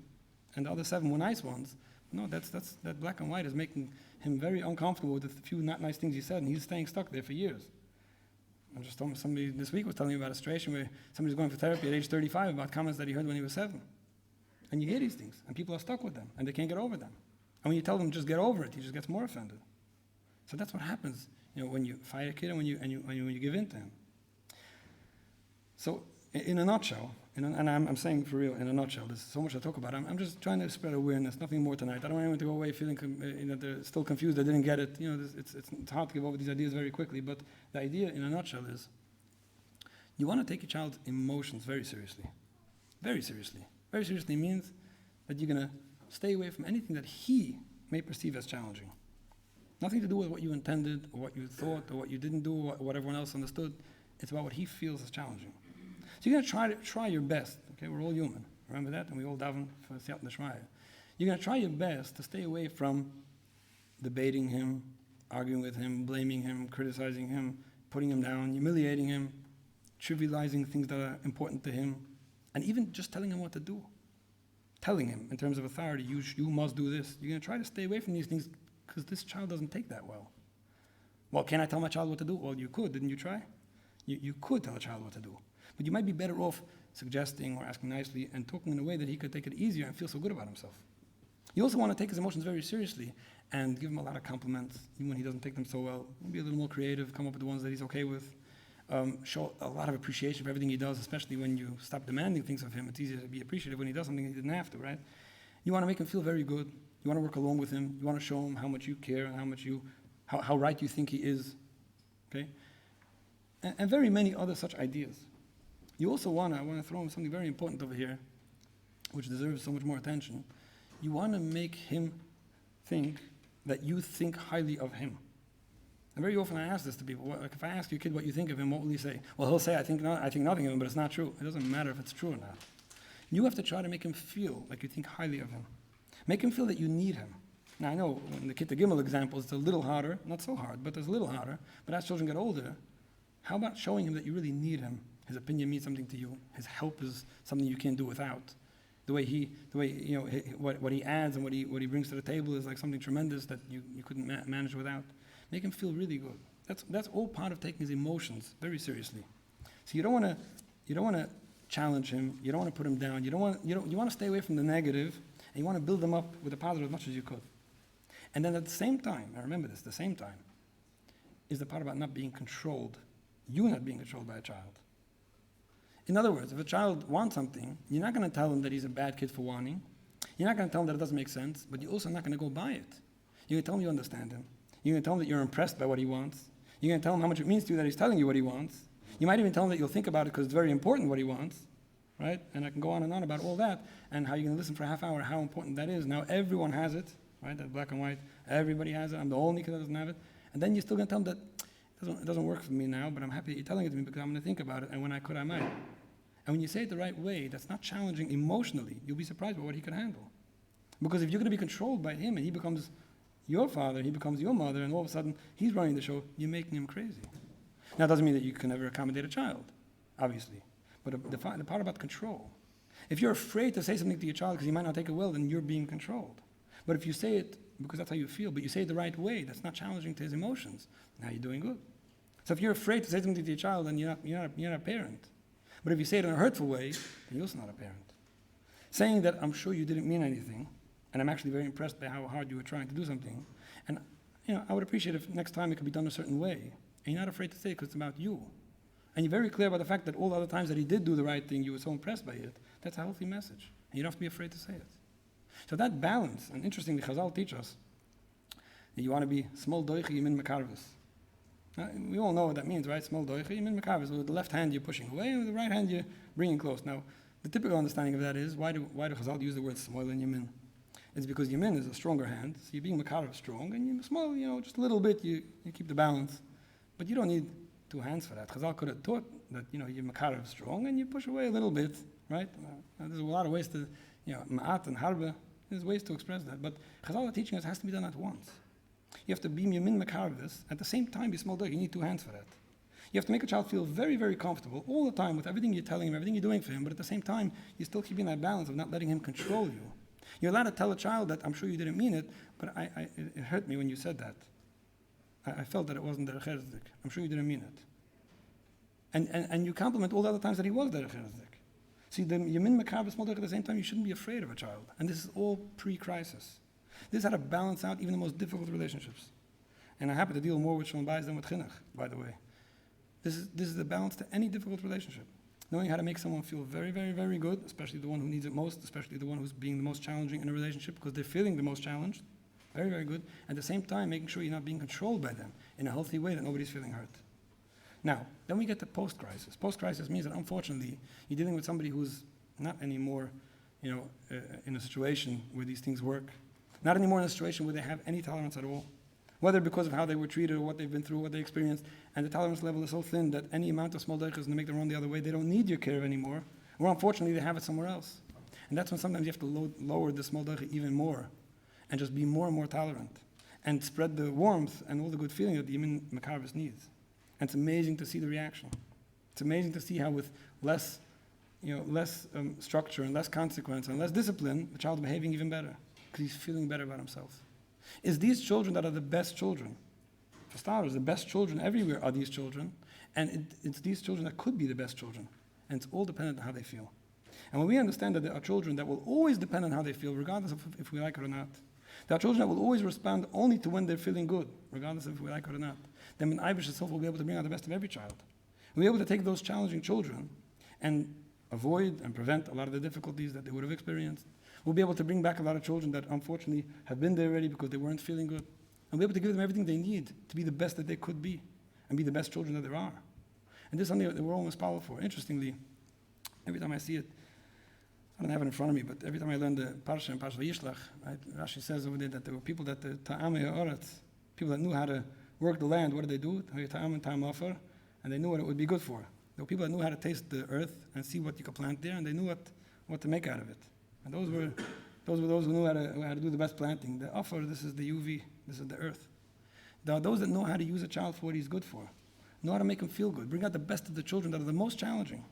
S1: and the other 7 were nice ones, no, that black and white is making him very uncomfortable with the few not nice things he said, and he's staying stuck there for years. I just told somebody this week was telling me about a situation where somebody's going for therapy at age 35 about comments that he heard when he was 7. And you hear these things, and people are stuck with them, and they can't get over them. And when you tell them just get over it, he just gets more offended. So that's what happens, when you fight a kid and when you give in to him. So in a nutshell, and I'm saying for real, in a nutshell, there's so much to talk about. I'm just trying to spread awareness, nothing more tonight. I don't want anyone to go away feeling they're still confused, they didn't get it. It's hard to give over these ideas very quickly, but the idea in a nutshell is you want to take your child's emotions very seriously. Very seriously. Very seriously means that you're going to stay away from anything that he may perceive as challenging. Nothing to do with what you intended, or what you thought, or what you didn't do, or what everyone else understood. It's about what he feels is challenging. So you're going to try your best. Okay, we're all human. Remember that? And we all daven for Siyat Nishmaya. You're going to try your best to stay away from debating him, arguing with him, blaming him, criticizing him, putting him down, humiliating him, trivializing things that are important to him, and even just telling him what to do. Telling him in terms of authority, you must do this. You're going to try to stay away from these things because this child doesn't take that well. Well, can I tell my child what to do? Well, you could. Didn't you try? You could tell a child what to do. But you might be better off suggesting or asking nicely and talking in a way that he could take it easier and feel so good about himself. You also want to take his emotions very seriously and give him a lot of compliments, even when he doesn't take them so well. Be a little more creative, come up with the ones that he's okay with. Show a lot of appreciation for everything he does, especially when you stop demanding things of him. It's easier to be appreciative when he does something he didn't have to, right? You want to make him feel very good. You want to work along with him. You want to show him how much you care and how right you think he is, okay? And very many other such ideas. You also I want to throw in something very important over here. which deserves so much more attention, you want to make him think that you think highly of him. And very often I ask this to people. Like if I ask your kid what you think of him, what will he say? Well, he'll say, I think nothing of him, but it's not true. It doesn't matter if it's true or not. You have to try to make him feel like you think highly of him. Make him feel that you need him. Now, I know in the Kitta Gimel example, it's a little harder, not so hard, but it's a little harder. But as children get older, how about showing him that you really need him? His opinion means something to you. His help is something you can't do without. What he adds and what he brings to the table is like something tremendous that you couldn't manage without. Make him feel really good. That's all part of taking his emotions very seriously. So you don't want to challenge him. You don't want to put him down. You want to stay away from the negative, and you want to build him up with the positive as much as you could. And then at the same time, I remember this, the same time, is the part about not being controlled. You not being controlled by a child. In other words, if a child wants something, you're not going to tell him that he's a bad kid for wanting. You're not going to tell him that it doesn't make sense, but you're also not going to go buy it. You're going to tell him you understand him. You're going to tell him that you're impressed by what he wants. You're going to tell him how much it means to you that he's telling you what he wants. You might even tell him that you'll think about it because it's very important what he wants, right? And I can go on and on about all that and how you're going to listen for a half hour, how important that is. Now everyone has it, right? That black and white. Everybody has it. I'm the only kid that doesn't have it. And then you're still going to tell him that it doesn't work for me now, but I'm happy that you're telling it to me because I'm going to think about it, and when I could, I might. And when you say it the right way, that's not challenging emotionally. You'll be surprised by what he can handle. Because if you're going to be controlled by him and he becomes your father, he becomes your mother, and all of a sudden he's running the show, you're making him crazy. Now, it doesn't mean that you can never accommodate a child, obviously. But the part about control. If you're afraid to say something to your child because he might not take it well, then you're being controlled. But if you say it because that's how you feel, but you say it the right way, that's not challenging to his emotions, now you're doing good. So if you're afraid to say something to your child, then you're not a parent. But if you say it in a hurtful way, then you're also not a parent. Saying that I'm sure you didn't mean anything, and I'm actually very impressed by how hard you were trying to do something, and I would appreciate if next time it could be done a certain way, and you're not afraid to say it because it's about you. And you're very clear about the fact that all the other times that he did do the right thing, you were so impressed by it. That's a healthy message, and you don't have to be afraid to say it. So that balance, and interestingly, Chazal teach us that you want to be small doichi yimin mekarvis. We all know what that means, right? Small doichi yimin mekarvis. With the left hand you're pushing away, and with the right hand you're bringing close. Now, the typical understanding of that is why do Chazal use the word small and yimin? It's because yamin is a stronger hand, so you're being mekarv strong, and you're small, just a little bit, you keep the balance. But you don't need two hands for that. Chazal could have taught that, you're mekarv strong, and you push away a little bit, right? There's a lot of ways to, ma'at and harba, there's ways to express that. But Chazal are teaching us it has to be done at once. You have to be yamin mekarvis, at the same time be small dog, you need two hands for that. You have to make a child feel very, very comfortable all the time with everything you're telling him, everything you're doing for him, but at the same time, you're still keeping that balance of not letting him control you. You're allowed to tell a child that I'm sure you didn't mean it, but it hurt me when you said that. I felt that it wasn't derech eretzik. I'm sure you didn't mean it. And you compliment all the other times that he was derech eretzik. See, the yamin mekarvis small dog at the same time, you shouldn't be afraid of a child. And this is all pre-crisis. This is how to balance out even the most difficult relationships. And I happen to deal more with shalom bayis than with chinuch, by the way. This is the balance to any difficult relationship. Knowing how to make someone feel very, very, very good, especially the one who needs it most, especially the one who's being the most challenging in a relationship because they're feeling the most challenged. Very, very good. At the same time, making sure you're not being controlled by them in a healthy way that nobody's feeling hurt. Now, then we get to post-crisis. Post-crisis means that unfortunately, you're dealing with somebody who's not anymore, in a situation where these things work. Not anymore in a situation where they have any tolerance at all. Whether because of how they were treated or what they've been through, what they experienced, and the tolerance level is so thin that any amount of small derech is going to make them run the other way. They don't need your care anymore, or unfortunately they have it somewhere else. And that's when sometimes you have to lower the small derech even more, and just be more and more tolerant, and spread the warmth and all the good feeling that the yamin mekarvis needs. And it's amazing to see the reaction. It's amazing to see how with less structure and less consequence and less discipline, the child's behaving even better, because he's feeling better about himself. It's these children that are the best children. For starters, the best children everywhere are these children, and it's these children that could be the best children. And it's all dependent on how they feel. And when we understand that there are children that will always depend on how they feel, regardless of if we like it or not, there are children that will always respond only to when they're feeling good, regardless of if we like it or not, then when Eibush itself will be able to bring out the best of every child. We'll be able to take those challenging children and avoid and prevent a lot of the difficulties that they would have experienced. We'll be able to bring back a lot of children that unfortunately have been there already because they weren't feeling good. And we'll be able to give them everything they need to be the best that they could be and be the best children that there are. And this is something that we're almost powerful for. Interestingly, every time I see it, I don't have it in front of me, but every time I learn the Parsha and Parsha Vayishlach, right, Rashi says over there that there were people that people that knew how to work the land. What did they do? And they knew what it would be good for. There were people that knew how to taste the earth and see what you could plant there, and they knew what to make out of it. And those were those who knew how to do the best planting. The offer, this is the UV, this is the earth. There are those that know how to use a child for what he's good for, know how to make him feel good, bring out the best of the children that are the most challenging.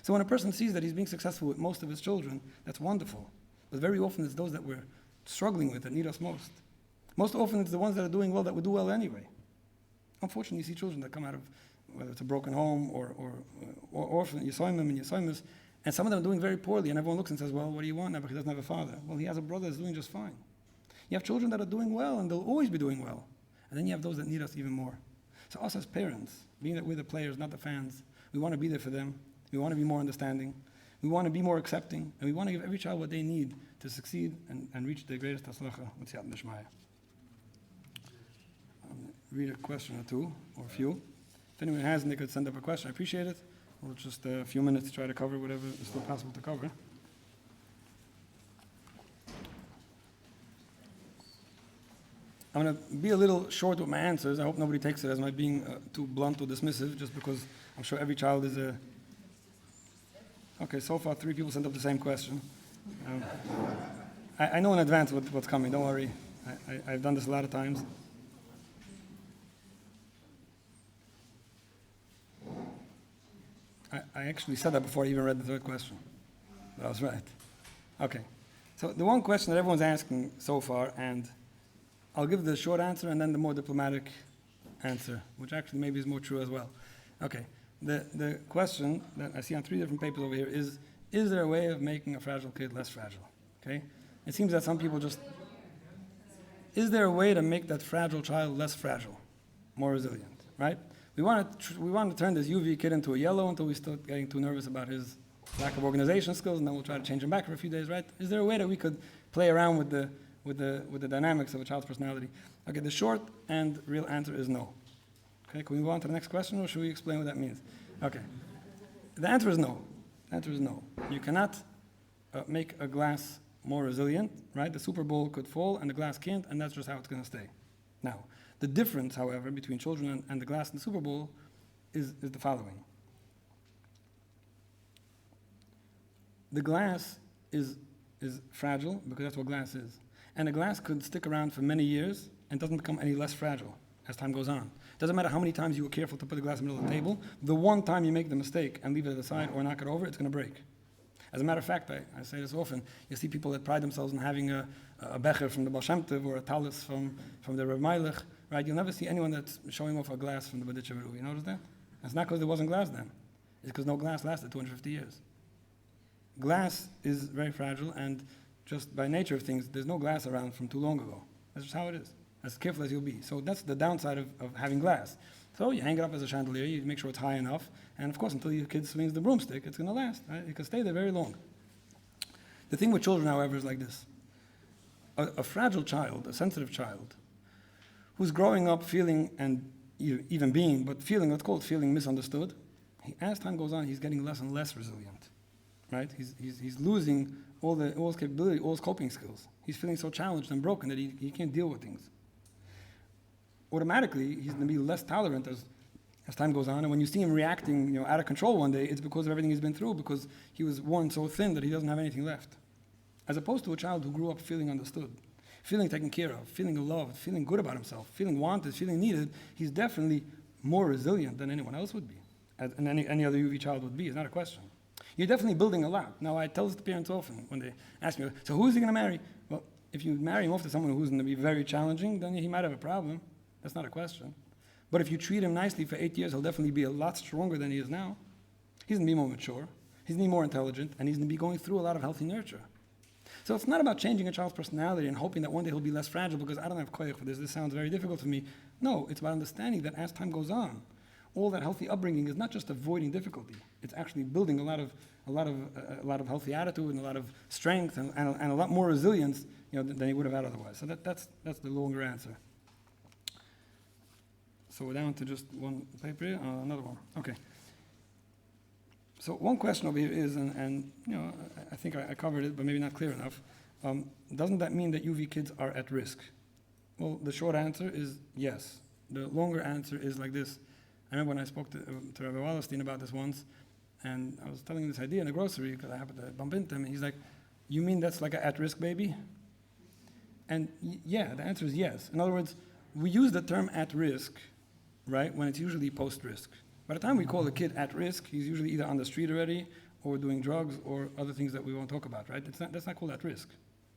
S1: So when a person sees that he's being successful with most of his children, that's wonderful. But very often it's those that we're struggling with that need us most. Most often it's the ones that are doing well that would do well anyway. Unfortunately, you see children that come out of, whether it's a broken home or orphan, Yisoimim and Yisoimis, and some of them are doing very poorly, and everyone looks and says, well, what do you want now? Because he doesn't have a father. Well, he has a brother that's doing just fine. You have children that are doing well, and they'll always be doing well. And then you have those that need us even more. So us as parents, being that we're the players, not the fans, we want to be there for them. We want to be more understanding. We want to be more accepting. And we want to give every child what they need to succeed and reach the greatest haslacha with Siyat Nishmaya. Read a question or two, or a few. If anyone has, and they could send up a question, I appreciate it. We'll just a few minutes to try to cover whatever is still possible to cover. I'm going to be a little short with my answers. I hope nobody takes it as my being too blunt or dismissive, just because I'm sure every child is a... Okay, so far 3 people sent up the same question. I know in advance what's coming, don't worry. I've done this a lot of times. I actually said that before I even read the third question. But I was right. Okay. So the one question that everyone's asking so far, and I'll give the short answer and then the more diplomatic answer, which actually maybe is more true as well. Okay. The question that I see on 3 different papers over here is there a way of making a fragile kid less fragile? Okay? It seems that some people just... Is there a way to make that fragile child less fragile, more resilient, right? We want to turn this UV kid into a yellow until we start getting too nervous about his lack of organization skills, and then we'll try to change him back for a few days, right? Is there a way that we could play around with the dynamics of a child's personality? Okay, the short and real answer is no. Okay, can we move on to the next question, or should we explain what that means? Okay, the answer is no. The answer is no. You cannot make a glass more resilient, right? The Super Bowl could fall and the glass can't, and that's just how it's going to stay. Now, the difference, however, between children and the glass in the Super Bowl is the following. The glass is fragile because that's what glass is. And the glass could stick around for many years and doesn't become any less fragile as time goes on. Doesn't matter how many times you were careful to put the glass in the middle of the table, the one time you make the mistake and leave it at the side or knock it over, it's going to break. As a matter of fact, I say this often, you see people that pride themselves in having a becher from the Baal Shem Tov or a talis from the Rav Meilich, right? You'll never see anyone that's showing off a glass from the Baditcha Beru. You notice that? It's not because there wasn't glass then. It's because no glass lasted 250 years. Glass is very fragile, and just by nature of things, there's no glass around from too long ago. That's just how it is. As careful as you'll be. So that's the downside of having glass. So you hang it up as a chandelier, you make sure it's high enough, and of course, until your kid swings the broomstick, it's going to last. Right? It can stay there very long. The thing with children, however, is like this. A fragile child, a sensitive child, who's growing up feeling, and even being, but feeling, let's call it feeling misunderstood, as time goes on, he's getting less and less resilient. Right? He's losing all his capability, all his coping skills. He's feeling so challenged and broken that he can't deal with things. Automatically, he's going to be less tolerant as time goes on. And when you see him reacting, out of control one day, it's because of everything he's been through, because he was worn so thin that he doesn't have anything left. As opposed to a child who grew up feeling understood, feeling taken care of, feeling loved, feeling good about himself, feeling wanted, feeling needed, he's definitely more resilient than anyone else would be, and any other UV child would be. It's not a question. You're definitely building a lot. Now, I tell this to parents often when they ask me, so who's he going to marry? Well, if you marry him off to someone who's going to be very challenging, then he might have a problem. That's not a question. But if you treat him nicely for 8 years, he'll definitely be a lot stronger than he is now. He's going to be more mature. He's going to be more intelligent. And he's going to be going through a lot of healthy nurture. So it's not about changing a child's personality and hoping that one day he'll be less fragile because I don't have koyach for this. This sounds very difficult for me. No, it's about understanding that as time goes on, all that healthy upbringing is not just avoiding difficulty. It's actually building a lot of healthy attitude and a lot of strength and a lot more resilience, than he would have had otherwise. So that's the longer answer. So we're down to just one paper here, another one. Okay. So one question over here is, and I think I covered it, but maybe not clear enough. Doesn't that mean that UV kids are at risk? Well, the short answer is yes. The longer answer is like this. I remember when I spoke to Rav Wallerstein about this once, and I was telling him this idea in a grocery because I happened to bump into him, and he's like, "You mean that's like an at-risk baby?" And yeah, the answer is yes. In other words, we use the term at risk, right, when it's usually post-risk. By the time we call a kid at risk, he's usually either on the street already or doing drugs or other things that we won't talk about, right? That's not called at risk.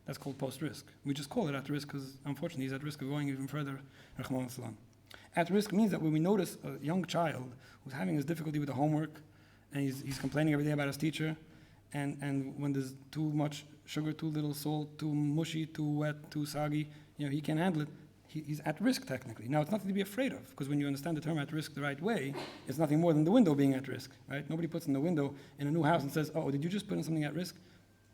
S1: That's called post-risk. We just call it at risk because, unfortunately, he's at risk of going even further. At risk means that when we notice a young child who's having his difficulty with the homework and he's complaining every day about his teacher, and when there's too much sugar, too little salt, too mushy, too wet, too soggy, he can't handle it, he's at risk technically. Now, it's nothing to be afraid of, because when you understand the term at risk the right way, it's nothing more than the window being at risk, right? Nobody puts in the window in a new house and says, "Oh, did you just put in something at risk?"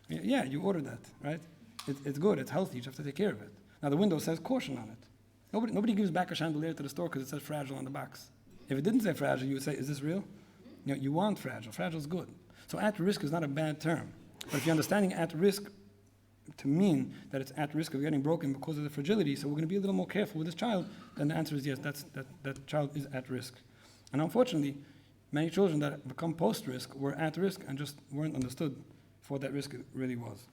S1: Yeah, you ordered that, right? It's good, it's healthy, you just have to take care of it. Now, the window says caution on it. Nobody gives back a chandelier to the store because it says fragile on the box. If it didn't say fragile, you would say, "Is this real?" You want fragile. Fragile is good. So at risk is not a bad term. But if you're understanding at risk to mean that it's at risk of getting broken because of the fragility, so we're going to be a little more careful with this child, then the answer is yes, that child is at risk. And unfortunately, many children that become post-risk were at risk and just weren't understood for what that risk really was.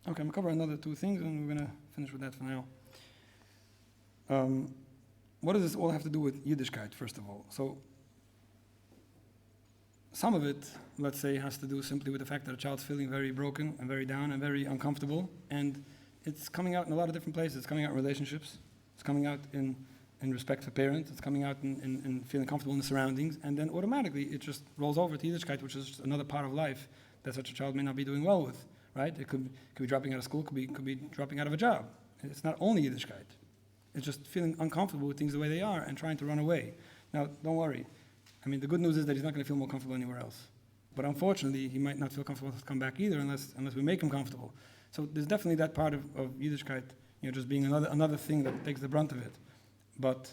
S1: Okay, I'm going to cover another two things, and we're going to finish with that for now. What does this all have to do with Yiddishkeit, first of all? So, some of it, let's say, has to do simply with the fact that a child's feeling very broken and very down and very uncomfortable, and it's coming out in a lot of different places. It's coming out in relationships, it's coming out in respect for parents, it's coming out in feeling comfortable in the surroundings, and then automatically it just rolls over to Yiddishkeit, which is another part of life that such a child may not be doing well with, right? It could be dropping out of school, could be dropping out of a job. It's not only Yiddishkeit. It's just feeling uncomfortable with things the way they are and trying to run away. Now, don't worry. I mean, the good news is that he's not going to feel more comfortable anywhere else. But unfortunately, he might not feel comfortable to come back either unless we make him comfortable. So there's definitely that part of Yiddishkeit, just being another thing that takes the brunt of it. But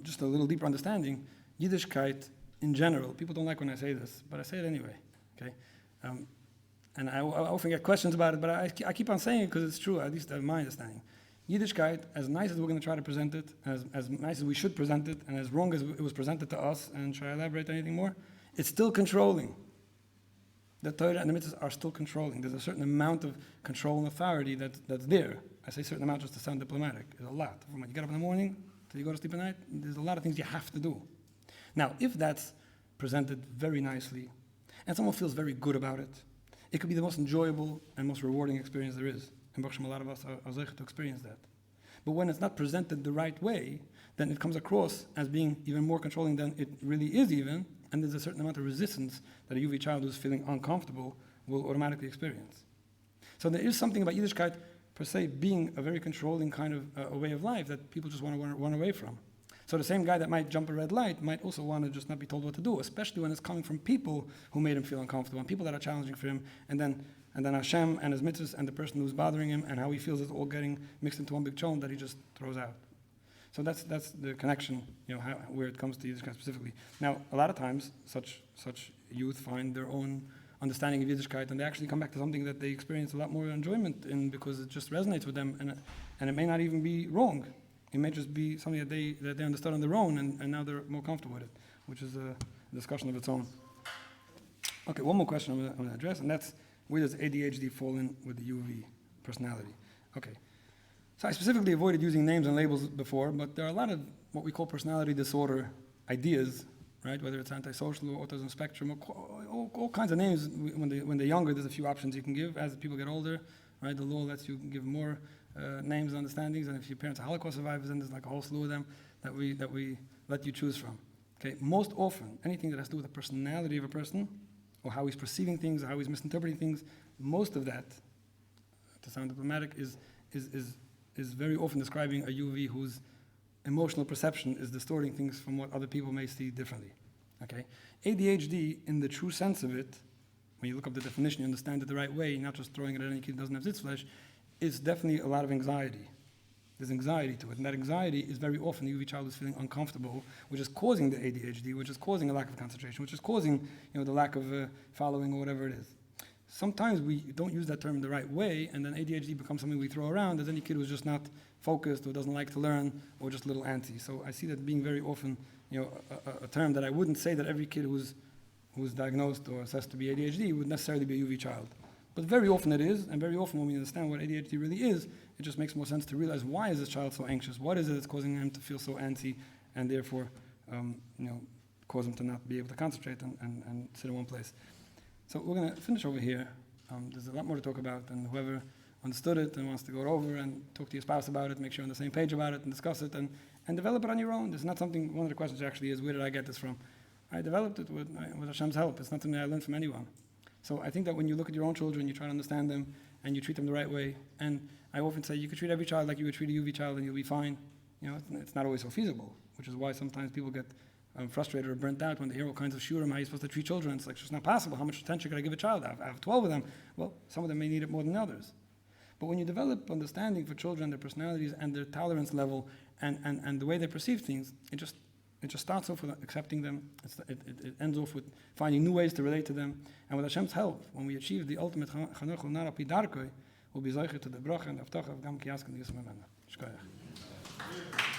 S1: just a little deeper understanding, Yiddishkeit in general, people don't like when I say this, but I say it anyway, okay? And I often get questions about it, but I keep on saying it because it's true, at least that's my understanding. Yiddishkeit, as nice as we're going to try to present it, as nice as we should present it, and as wrong as it was presented to us, and should I elaborate anything more? It's still controlling. The Torah and the mitzvahs are still controlling. There's a certain amount of control and authority that's there. I say certain amount just to sound diplomatic. There's a lot. From when you get up in the morning till you go to sleep at night, there's a lot of things you have to do. Now, if that's presented very nicely, and someone feels very good about it, it could be the most enjoyable and most rewarding experience there is. And Baruch Hashem, a lot of us are zeichet to experience that. But when it's not presented the right way, then it comes across as being even more controlling than it really is even, and there's a certain amount of resistance that a UV child who's feeling uncomfortable will automatically experience. So there is something about Yiddishkeit per se being a very controlling kind of a way of life that people just want to run away from. So the same guy that might jump a red light might also want to just not be told what to do, especially when it's coming from people who made him feel uncomfortable and people that are challenging for him, and then Hashem and his mitzvahs and the person who's bothering him and how he feels is all getting mixed into one big cholent that he just throws out. So that's the connection, where it comes to Yiddishkeit specifically. Now, a lot of times, such youth find their own understanding of Yiddishkeit, and they actually come back to something that they experience a lot more enjoyment in because it just resonates with them, and it may not even be wrong. It may just be something that they understood on their own, and now they're more comfortable with it, which is a discussion of its own. Okay, one more question I'm going to address, and that's, where does ADHD fall in with the UV personality? Okay. So I specifically avoided using names and labels before, but there are a lot of what we call personality disorder ideas, right? Whether it's antisocial or autism spectrum, or all kinds of names. When they're younger, there's a few options you can give. As people get older, right, the law lets you give more names and understandings. And if your parents are Holocaust survivors, then there's like a whole slew of them that we let you choose from. Okay. Most often, anything that has to do with the personality of a person, or how he's perceiving things, or how he's misinterpreting things, most of that, to sound diplomatic, is very often describing a UV whose emotional perception is distorting things from what other people may see differently. Okay? ADHD, in the true sense of it, when you look up the definition, you understand it the right way, not just throwing it at any kid who doesn't have sitzfleisch, is definitely a lot of anxiety. there's anxiety to it. And that anxiety is very often the UV child is feeling uncomfortable, which is causing the ADHD, which is causing a lack of concentration, which is causing the lack of following or whatever it is. Sometimes we don't use that term the right way, and then ADHD becomes something we throw around as any kid who's just not focused or doesn't like to learn or just a little antsy. So I see that being very often a term that I wouldn't say that every kid who's diagnosed or assessed to be ADHD would necessarily be a UV child. But very often it is, and very often when we understand what ADHD really is, it just makes more sense to realize, why is this child so anxious? What is it that's causing him to feel so antsy, and therefore, cause him to not be able to concentrate and sit in one place. So we're going to finish over here. There's a lot more to talk about, and whoever understood it and wants to go over and talk to your spouse about it, make sure you're on the same page about it, and discuss it, and develop it on your own. This is not something, one of the questions actually is, where did I get this from? I developed it with Hashem's help. It's not something I learned from anyone. So I think that when you look at your own children, you try to understand them, and you treat them the right way. And I often say, you could treat every child like you would treat a UV child, and you'll be fine. It's not always so feasible, which is why sometimes people get frustrated or burnt out when they hear all kinds of shurim, how you're supposed to treat children. It's like, it's just not possible. How much attention could I give a child? I have 12 of them. Well, some of them may need it more than others. But when you develop understanding for children, their personalities and their tolerance level, and the way they perceive things, it just starts off with accepting them. It ends off with finding new ways to relate to them. And with Hashem's help, when we achieve the ultimate chanuch u'nara pidarkoi, we'll be zeicher to the bracha and the avtacha of gam ki yasken yisma mena. Shkoyach.